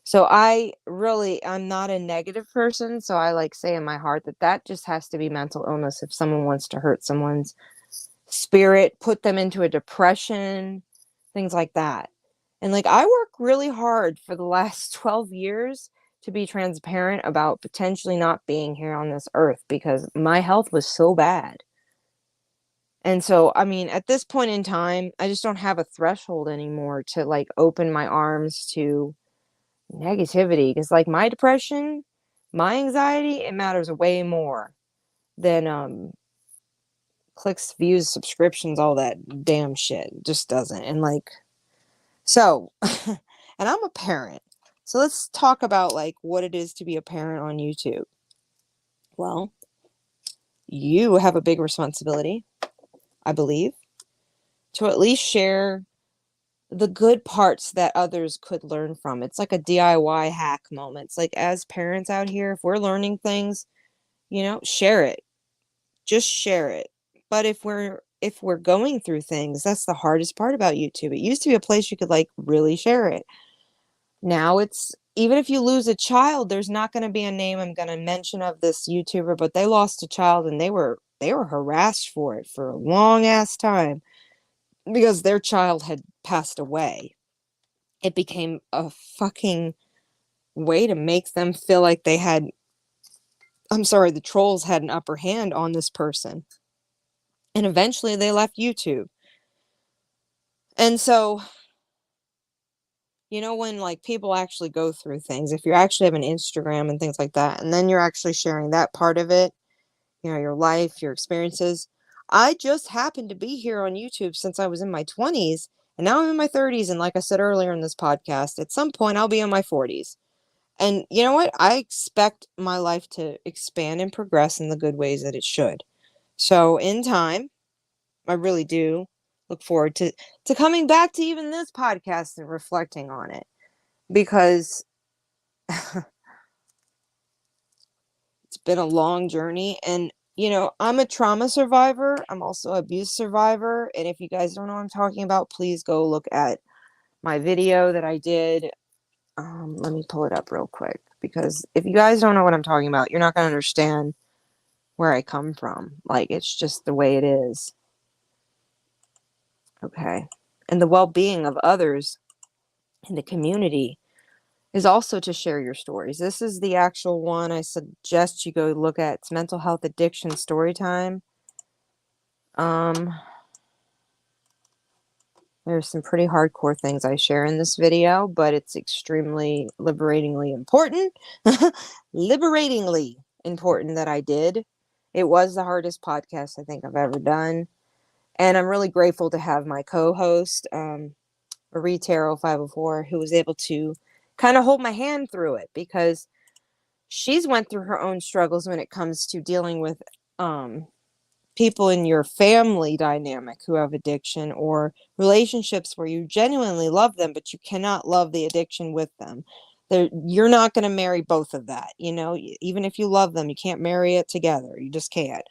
So I'm not a negative person. So I like say in my heart that just has to be mental illness. If someone wants to hurt someone's spirit, put them into a depression, things like that. And like, I work really hard for the last 12 years to be transparent about potentially not being here on this earth because my health was so bad. And so, I mean, at this point in time, I just don't have a threshold anymore to like open my arms to negativity, because like my depression, my anxiety, it matters way more than clicks, views, subscriptions, all that damn shit. It just doesn't. And like, so and I'm a parent, so let's talk about like what it is to be a parent on YouTube. Well, you have a big responsibility, I believe, to at least share the good parts that others could learn from. It's like a DIY hack moment. It's like, as parents out here, if we're learning things, share it. Just share it. But if we're going through things, that's the hardest part about YouTube. It used to be a place you could like really share it. Now it's, even if you lose a child, there's not going to be a name I'm going to mention of this YouTuber, but they lost a child and they were harassed for it for a long ass time because their child had passed away. It became a fucking way to make them feel like the trolls had an upper hand on this person. And eventually they left YouTube. And so You know, when like people actually go through things, if you actually have an Instagram and things like that, and then you're actually sharing that part of it, you know, your life, your experiences. I just happened to be here on YouTube since I was in my 20s, and now I'm in my 30s. And like I said earlier in this podcast, at some point I'll be in my 40s. And you know what? I expect my life to expand and progress in the good ways that it should. So in time, I really do look forward to coming back to even this podcast and reflecting on it, because it's been a long journey. And you know, I'm a trauma survivor. I'm also an abuse survivor. And if you guys don't know what I'm talking about, please go look at my video that I did. Let me pull it up real quick, because if you guys don't know what I'm talking about, you're not going to understand where I come from. Like, it's just the way it is. Okay. And the well-being of others in the community is also to share your stories. This is the actual one I suggest you go look at. It's Mental Health Addiction Storytime. There's some pretty hardcore things I share in this video, but it's extremely liberatingly important. Liberatingly important that I did. It was the hardest podcast I think I've ever done. And I'm really grateful to have my co-host, Tarot 504, who was able to kind of hold my hand through it, because she's went through her own struggles when it comes to dealing with people in your family dynamic who have addiction, or relationships where you genuinely love them, but you cannot love the addiction with them. You're not going to marry both of that. You know, even if you love them, you can't marry it together. You just can't.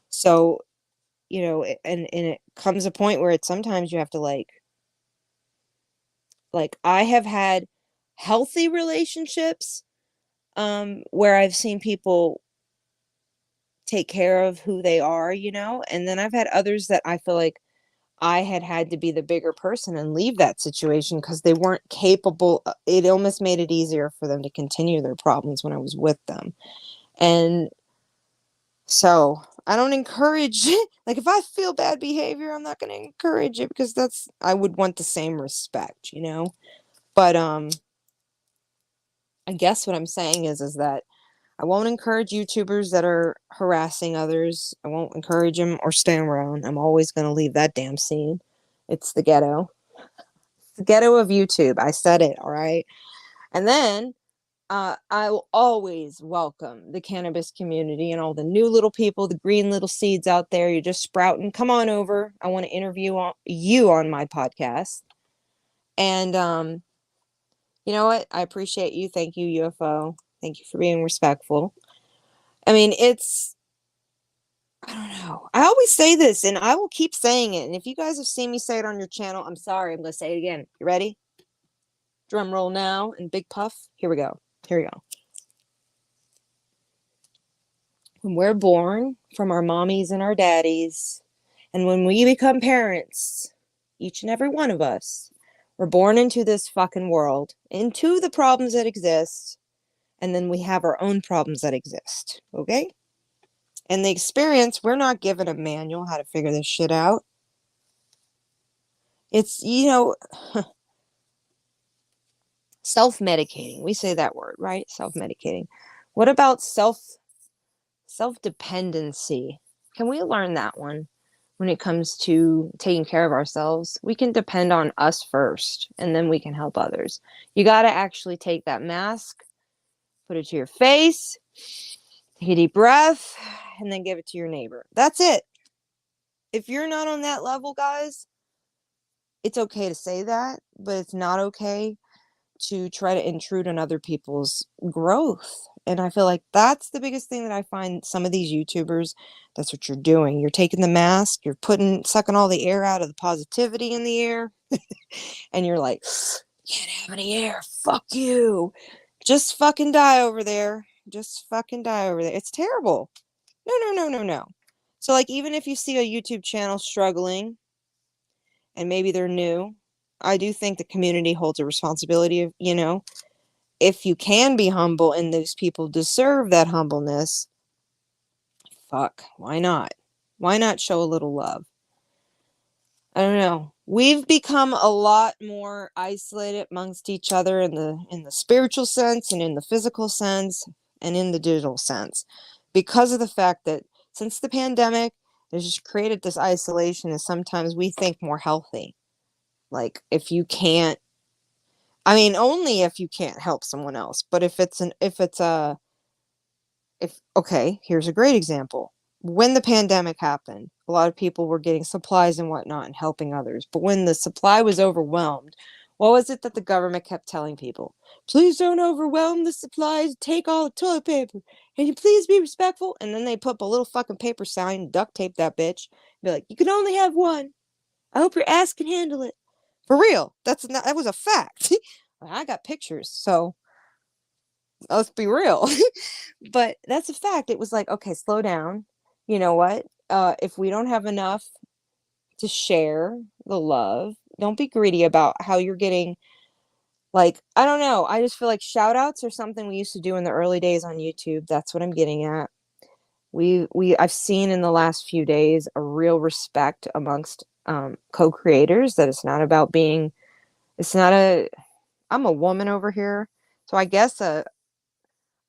So, you know, and it comes a point where sometimes you have to like I have had healthy relationships where I've seen people take care of who they are, you know, and then I've had others that I feel like I had to be the bigger person and leave that situation because they weren't capable. It almost made it easier for them to continue their problems when I was with them. And so I don't encourage, like, if I feel bad behavior, I'm not going to encourage it, because I would want the same respect, you know? But I guess what I'm saying is that I won't encourage YouTubers that are harassing others. I won't encourage them or stay around. I'm always going to leave that damn scene. It's the ghetto. It's the ghetto of YouTube. I said it, all right? And then I will always welcome the cannabis community and all the new little people, the green little seeds out there. You're just sprouting. Come on over. I want to interview you on my podcast. And you know what? I appreciate you. Thank you, UFO. Thank you for being respectful. I mean, I don't know. I always say this, and I will keep saying it. And if you guys have seen me say it on your channel, I'm sorry. I'm going to say it again. You ready? Drum roll now and big puff. Here we go. Here we go. When we're born from our mommies and our daddies, and when we become parents, each and every one of us, we're born into this fucking world, into the problems that exist, and then we have our own problems that exist. Okay? And the experience, we're not given a manual how to figure this shit out. It's, you know, self-medicating. We say that word, right? Self-medicating. What about self-dependency? Can we learn that one when it comes to taking care of ourselves? We can depend on us first, and then we can help others. You got to actually take that mask, put it to your face, take a deep breath, and then give it to your neighbor. That's it. If you're not on that level, guys, it's okay to say that, but it's not okay to try to intrude on other people's growth. And I feel like that's the biggest thing that I find some of these YouTubers, that's what you're doing. You're taking the mask, you're sucking all the air out of the positivity in the air. And you're like, can't have any air. Fuck you. Just fucking die over there. Just fucking die over there. It's terrible. No, no, no, no, no. So like, even if you see a YouTube channel struggling and maybe they're new, I do think the community holds a responsibility of, you know, if you can be humble and those people deserve that humbleness, fuck, why not? Why not show a little love? I don't know. We've become a lot more isolated amongst each other in the spiritual sense and in the physical sense and in the digital sense because of the fact that since the pandemic, it's just created this isolation and sometimes we think more healthy. Like if you can't, I mean, only if you can't help someone else, but if okay, here's a great example. When the pandemic happened, a lot of people were getting supplies and whatnot and helping others. But when the supply was overwhelmed, what was it that the government kept telling people? Please don't overwhelm the supplies. Take all the toilet paper. Can you please be respectful? And then they put a little fucking paper sign and duct tape that bitch. Be like, you can only have one. I hope your ass can handle it. For real. That was a fact. I got pictures, so let's be real. But that's a fact. It was like, okay, slow down. You know what? If we don't have enough to share the love, don't be greedy about how you're getting. Like, I don't know. I just feel like shout outs are something we used to do in the early days on YouTube. That's what I'm getting at. I've seen in the last few days a real respect amongst co-creators that it's not about being, it's not a, I'm a woman over here. So I guess a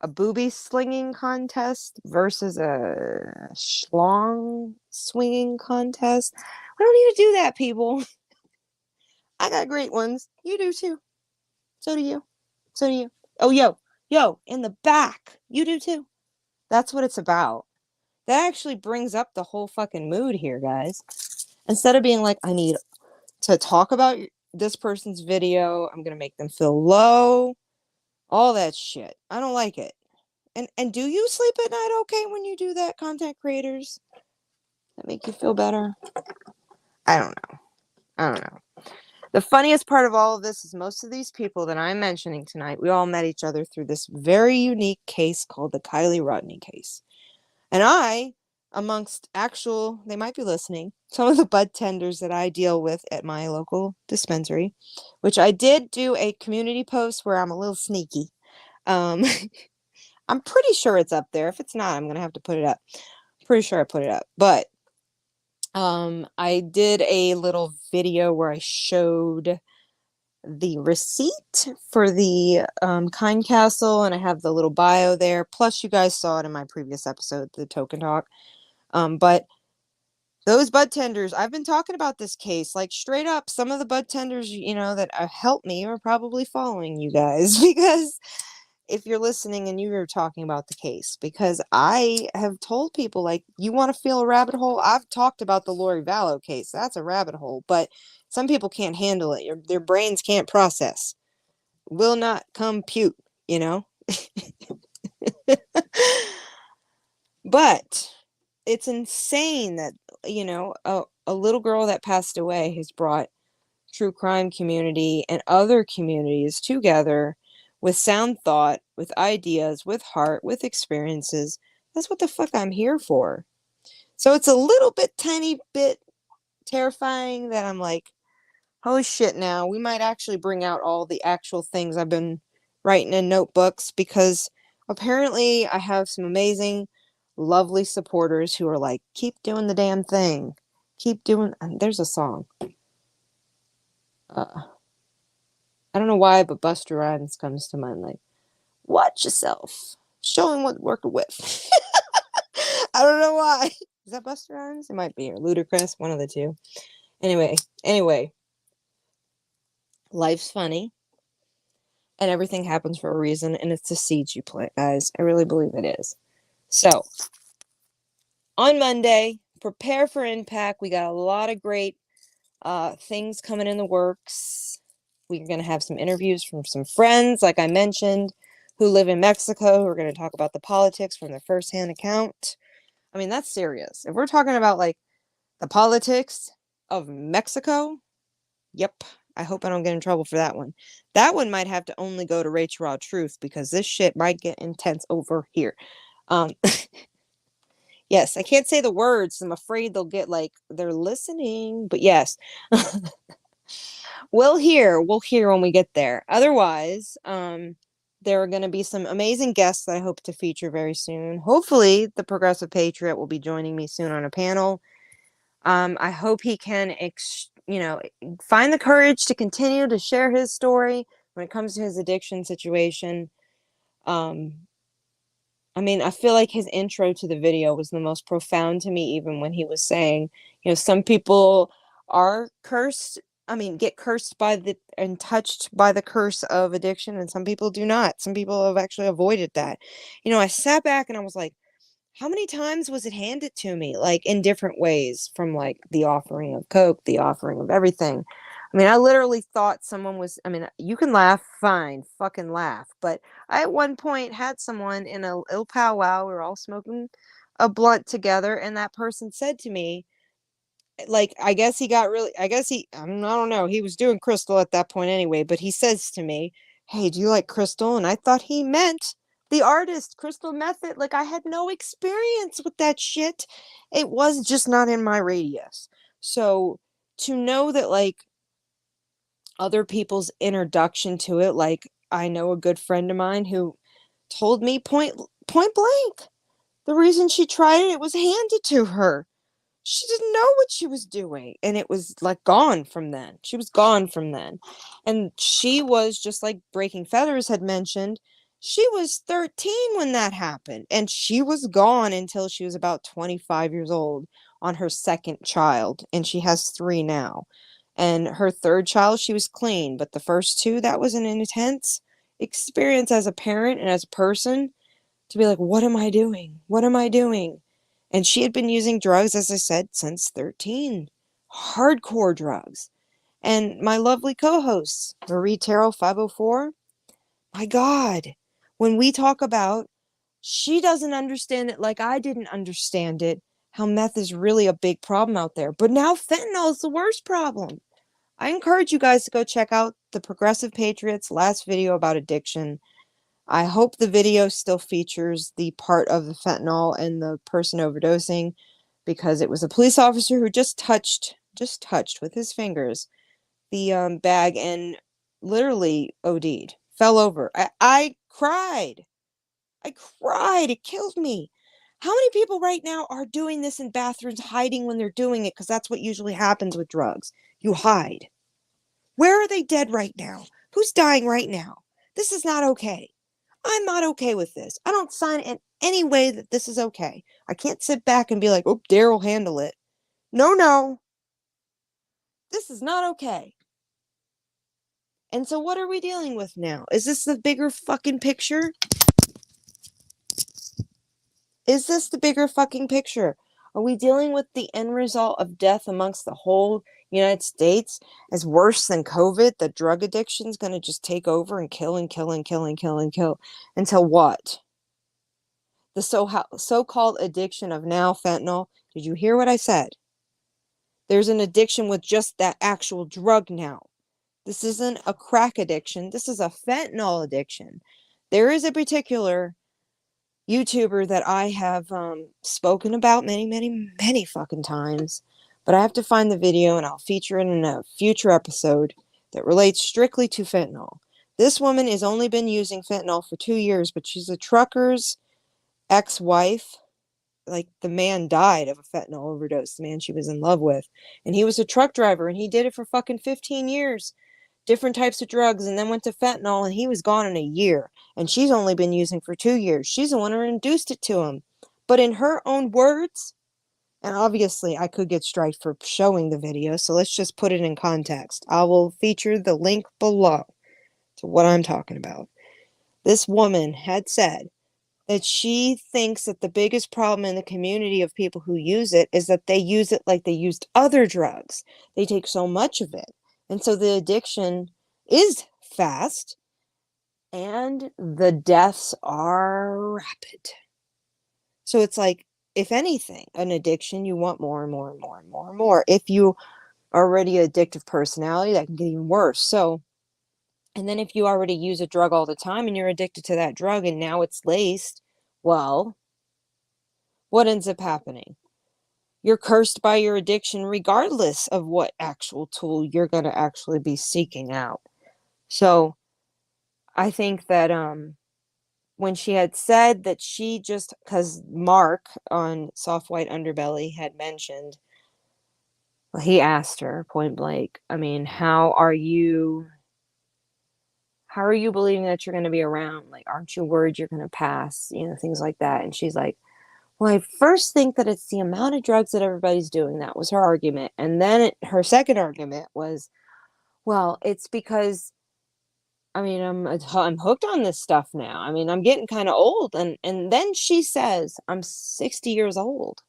booby slinging contest versus a schlong swinging contest. I don't need to do that, people. I got great ones. You do too. So do you. So do you. Oh, yo, in the back. You do too. That's what it's about. That actually brings up the whole fucking mood here, guys. Instead of being like, I need to talk about this person's video, I'm going to make them feel low, all that shit. I don't like it. And do you sleep at night okay when you do that, content creators? That make you feel better? I don't know. I don't know. The funniest part of all of this is most of these people that I'm mentioning tonight, we all met each other through this very unique case called the Kylie Rodney case. And I, amongst they might be listening, some of the bud tenders that I deal with at my local dispensary, which I did do a community post where I'm a little sneaky. I'm pretty sure it's up there. If it's not, I'm going to have to put it up. Pretty sure I put it up. But I did a little video where I showed the receipt for the Kind Castle, and I have the little bio there. Plus, you guys saw it in my previous episode, the Token Talk. But those bud tenders, I've been talking about this case, like straight up. Some of the bud tenders, you know, that helped me are probably following you guys because if you're listening and you're talking about the case, because I have told people, like, you want to feel a rabbit hole? I've talked about the Lori Vallow case. That's a rabbit hole, but some people can't handle it. Their brains can't process, will not compute, you know? But it's insane that, you know, a little girl that passed away has brought true crime community and other communities together with sound thought, with ideas, with heart, with experiences. That's what the fuck I'm here for. So it's a little bit, tiny bit terrifying that I'm like, holy shit, now we might actually bring out all the actual things I've been writing in notebooks, because apparently I have some amazing, lovely supporters who are like, keep doing the damn thing. Keep doing, there's a song. I don't know why, but Busta Rhymes comes to mind. Like, watch yourself. Showing what working with. I don't know why. Is that Busta Rhymes? It might be, or Ludacris, one of the two. Anyway, life's funny, and everything happens for a reason, and it's the seeds you plant, guys. I really believe it is. So, on Monday, prepare for impact. We got a lot of great things coming in the works. We're going to have some interviews from some friends, like I mentioned, who live in Mexico, who are going to talk about the politics from their firsthand account. I mean, that's serious. If we're talking about like the politics of Mexico, yep. I hope I don't get in trouble for that one. That one might have to only go to RachelRawTruth, because this shit might get intense over here. Yes, I can't say the words. I'm afraid they'll get like, they're listening. But yes. We'll hear when we get there. Otherwise, there are going to be some amazing guests that I hope to feature very soon. Hopefully, the Progressive Patriot will be joining me soon on a panel. I hope he can find the courage to continue to share his story when it comes to his addiction situation. I feel like his intro to the video was the most profound to me, even when he was saying, some people are cursed. Get cursed and touched by the curse of addiction, and some people do not. Some people have actually avoided that. I sat back and I was like, how many times was it handed to me, like in different ways, from like the offering of Coke, the offering of everything. I literally thought someone was, you can laugh, fine, fucking laugh. But I at one point had someone in a little powwow, we were all smoking a blunt together, and that person said to me, like, I guess he got really, I don't know, he was doing crystal at that point anyway, but he says to me, hey, do you like crystal? And I thought he meant the artist, Crystal Method. Like, I had no experience with that shit. It was just not in my radius. So to know that, like, other people's introduction to it, like, I know a good friend of mine who told me point blank, the reason she tried it was handed to her. She didn't know what she was doing, and it was like gone from then. She was gone from then. And she was, just like Breaking Feathers had mentioned, she was 13 when that happened, and she was gone until she was about 25 years old on her second child, and she has 3 now. And her third child, she was clean, but the first 2, that was an intense experience as a parent and as a person, to be like, what am I doing? What am I doing? And she had been using drugs, as I said, since 13. Hardcore drugs. And my lovely co-hosts, Marie Terrell 504, my God, when we talk about, she doesn't understand it like I didn't understand it, how meth is really a big problem out there. But now fentanyl is the worst problem. I encourage you guys to go check out the Progressive Patriots' last video about addiction. I hope the video still features the part of the fentanyl and the person overdosing, because it was a police officer who just touched with his fingers the bag and literally OD'd, fell over. I cried. I cried. It killed me. How many people right now are doing this in bathrooms, hiding when they're doing it? Because that's what usually happens with drugs. You hide. Where are they dead right now? Who's dying right now? This is not okay. I'm not okay with this. I don't sign in any way that this is okay. I can't sit back and be like, oh, Dare will handle it. No, no. This is not okay. And so what are we dealing with now? Is this the bigger fucking picture? Is this the bigger fucking picture? Are we dealing with the end result of death amongst the whole United States as worse than COVID? The drug addiction is going to just take over and kill and kill and kill and kill and kill until what? The so-called addiction of now fentanyl. Did you hear what I said? There's an addiction with just that actual drug now. This isn't a crack addiction. This is a fentanyl addiction. There is a particular YouTuber that I have spoken about many, many, many fucking times, but I have to find the video and I'll feature it in a future episode that relates strictly to fentanyl. This woman has only been using fentanyl for 2 years, but she's a trucker's ex-wife. Like, the man died of a fentanyl overdose, the man she was in love with, and he was a truck driver, and he did it for fucking 15 years, different types of drugs, and then went to fentanyl, and he was gone in a year, and she's only been using for 2 years. She's the one who introduced it to him. But in her own words, and obviously I could get striked for showing the video, so let's just put it in context. I will feature the link below to what I'm talking about. This woman had said that she thinks that the biggest problem in the community of people who use it is that they use it like they used other drugs. They take so much of it. And so the addiction is fast and the deaths are rapid. So it's like, if anything, an addiction, you want more and more and more and more and more. If you are already an addictive personality, that can get even worse. So, and then if you already use a drug all the time and you're addicted to that drug and now it's laced, well, what ends up happening? You're cursed by your addiction regardless of what actual tool you're going to actually be seeking out. So I think that when she had said that she just, because Mark on Soft White Underbelly had mentioned Well, he asked her point blank, I mean, how are you believing that you're going to be around? Like, aren't you worried you're going to pass? You know, things like that. And she's like, well, I first think that it's the amount of drugs that everybody's doing. That was her argument. And then her second argument was, well, it's because, I mean, I'm hooked on this stuff now. I mean, I'm getting kind of old. And then she says, I'm 60 years old.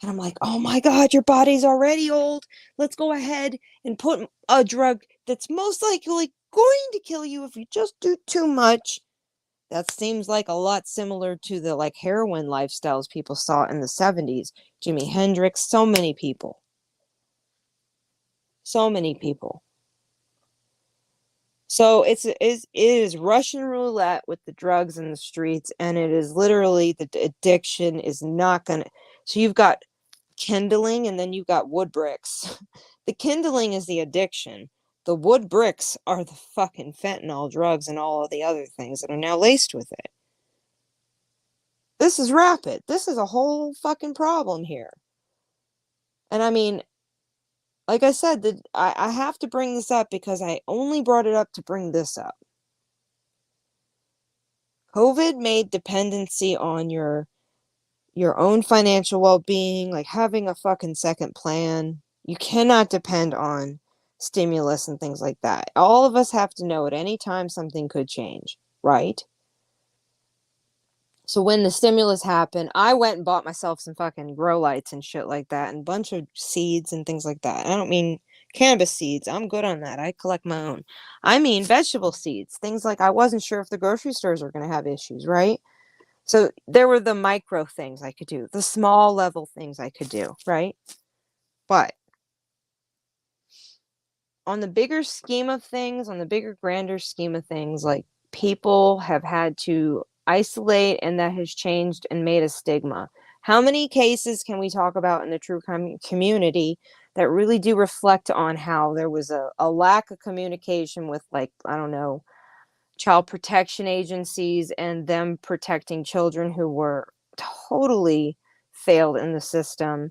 And I'm like, oh my God, your body's already old. Let's go ahead and put a drug that's most likely going to kill you if you just do too much. That seems like a lot similar to the like heroin lifestyles people saw in the 70s. Jimi Hendrix, so many people. So many people. So it is Russian roulette with the drugs in the streets, and it is literally the addiction is not gonna. So you've got kindling, and then you've got wood bricks. The kindling is the addiction. The wood bricks are the fucking fentanyl drugs and all of the other things that are now laced with it. This is rapid. This is a whole fucking problem here. And I mean, like I said, I have to bring this up because I only brought it up to bring this up. COVID made dependency on your own financial well-being, like having a fucking second plan. You cannot depend on stimulus and things like that. All of us have to know at any time something could change, right? So when the stimulus happened, I went and bought myself some fucking grow lights and shit like that, and a bunch of seeds and things like that. I don't mean cannabis seeds. I'm good on that. I collect my own. I mean vegetable seeds. Things like I wasn't sure if the grocery stores were going to have issues, right? So there were the micro things I could do, the small level things I could do, right? But on the bigger scheme of things, on the bigger, grander scheme of things, like people have had to isolate, and that has changed and made a stigma. How many cases can we talk about in the true crime community that really do reflect on how there was a lack of communication with, like, I don't know, child protection agencies and them protecting children who were totally failed in the system?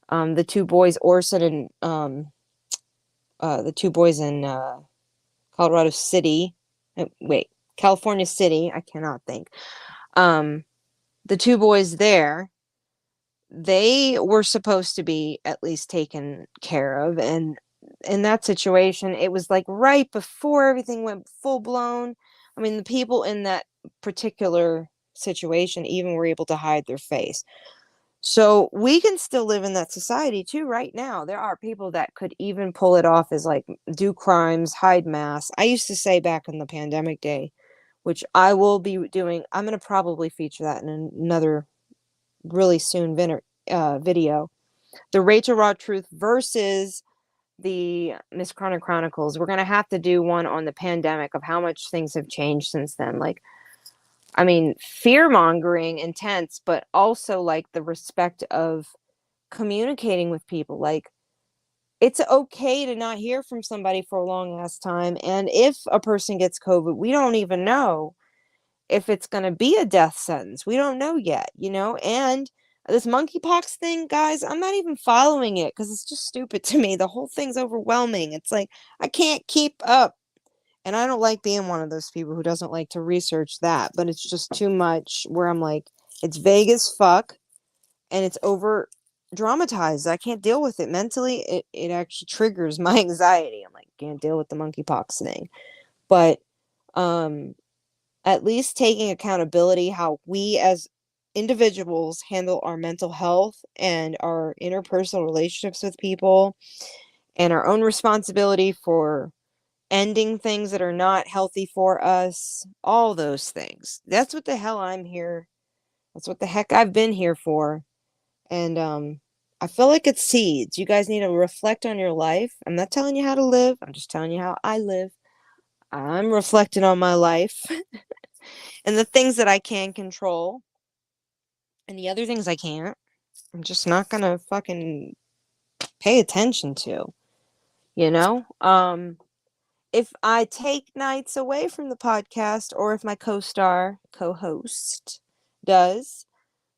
The two boys, Orson and the two boys in Colorado City. Wait, California City. I cannot think. The two boys there, they were supposed to be at least taken care of. And in that situation, it was like right before everything went full blown. I mean, the people in that particular situation even were able to hide their face. So we can still live in that society too right now. There are people that could even pull it off as like do crimes, hide masks. I used to say back in the pandemic day, which I will be doing. I'm going to probably feature that in another really soon video. The RachelRawTruth versus the MsChronicChronicles. We're going to have to do one on the pandemic of how much things have changed since then. Like, I mean, fear mongering, intense, but also like the respect of communicating with people. Like, it's okay to not hear from somebody for a long ass time. And if a person gets COVID, we don't even know if it's going to be a death sentence. We don't know yet, you know? And this monkeypox thing, guys, I'm not even following it because it's just stupid to me. The whole thing's overwhelming. It's like, I can't keep up. And I don't like being one of those people who doesn't like to research that, but it's just too much where I'm like, it's vague as fuck and it's over dramatized. I can't deal with it mentally. It actually triggers my anxiety. I'm like, can't deal with the monkeypox thing. But at least taking accountability how we as individuals handle our mental health and our interpersonal relationships with people and our own responsibility for ending things that are not healthy for us, all those things. That's what the hell I'm here. That's what the heck I've been here for. And I feel like it's seeds. You guys need to reflect on your life. I'm not telling you how to live. I'm just telling you how I live. I'm reflecting on my life and the things that I can control and the other things I can't. I'm just not going to fucking pay attention to, you know? If I take nights away from the podcast or if my co-host does,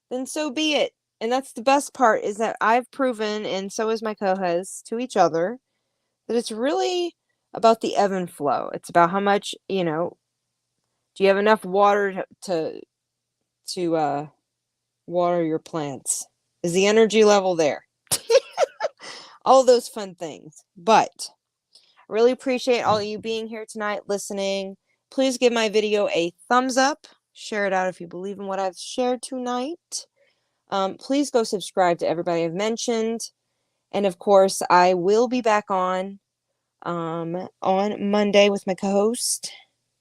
then so be it. And that's the best part, is that I've proven, and so is my co-host, to each other, that it's really about the ebb and flow. It's about how much, do you have enough water to water your plants? Is the energy level there? All those fun things. But I really appreciate all of you being here tonight, listening. Please give my video a thumbs up. Share it out if you believe in what I've shared tonight. Please go subscribe to everybody I've mentioned. And of course, I will be back on Monday with my co-host.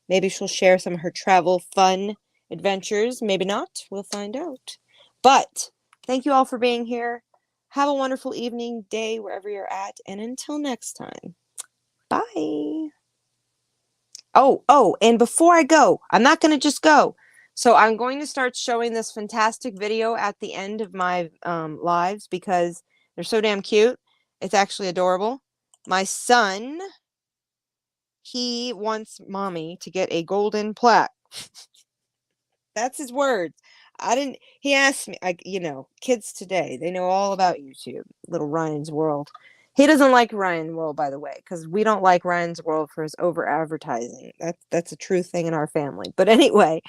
Maybe she'll share some of her travel fun adventures. Maybe not. We'll find out. But thank you all for being here. Have a wonderful evening, day, wherever you're at. And until next time, bye. Oh, and before I go, I'm not going to just go. So I'm going to start showing this fantastic video at the end of my lives because they're so damn cute. It's actually adorable. My son, he wants mommy to get a golden plaque. That's his words. He asked me, kids today, they know all about YouTube, little Ryan's World. He doesn't like Ryan World, by the way, because we don't like Ryan's World for his over advertising. That's a true thing in our family. But anyway,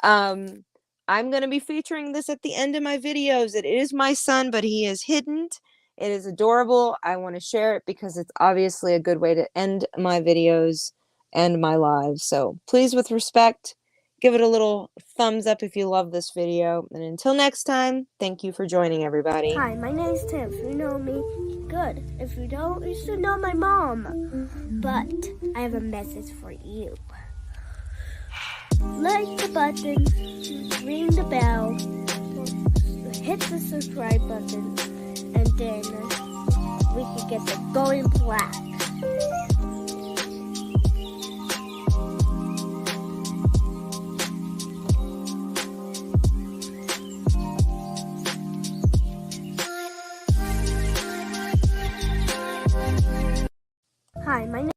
I'm going to be featuring this at the end of my videos. It is my son, but he is hidden. It is adorable. I want to share it because it's obviously a good way to end my videos and my lives. So please, with respect, give it a little thumbs up if you love this video. And until next time, thank you for joining, everybody. Hi, my name is Tim. If you know me, good. If you don't, you should know my mom. But I have a message for you. Like the button, ring the bell, hit the subscribe button, and then we can get the golden plaque. Hi, my name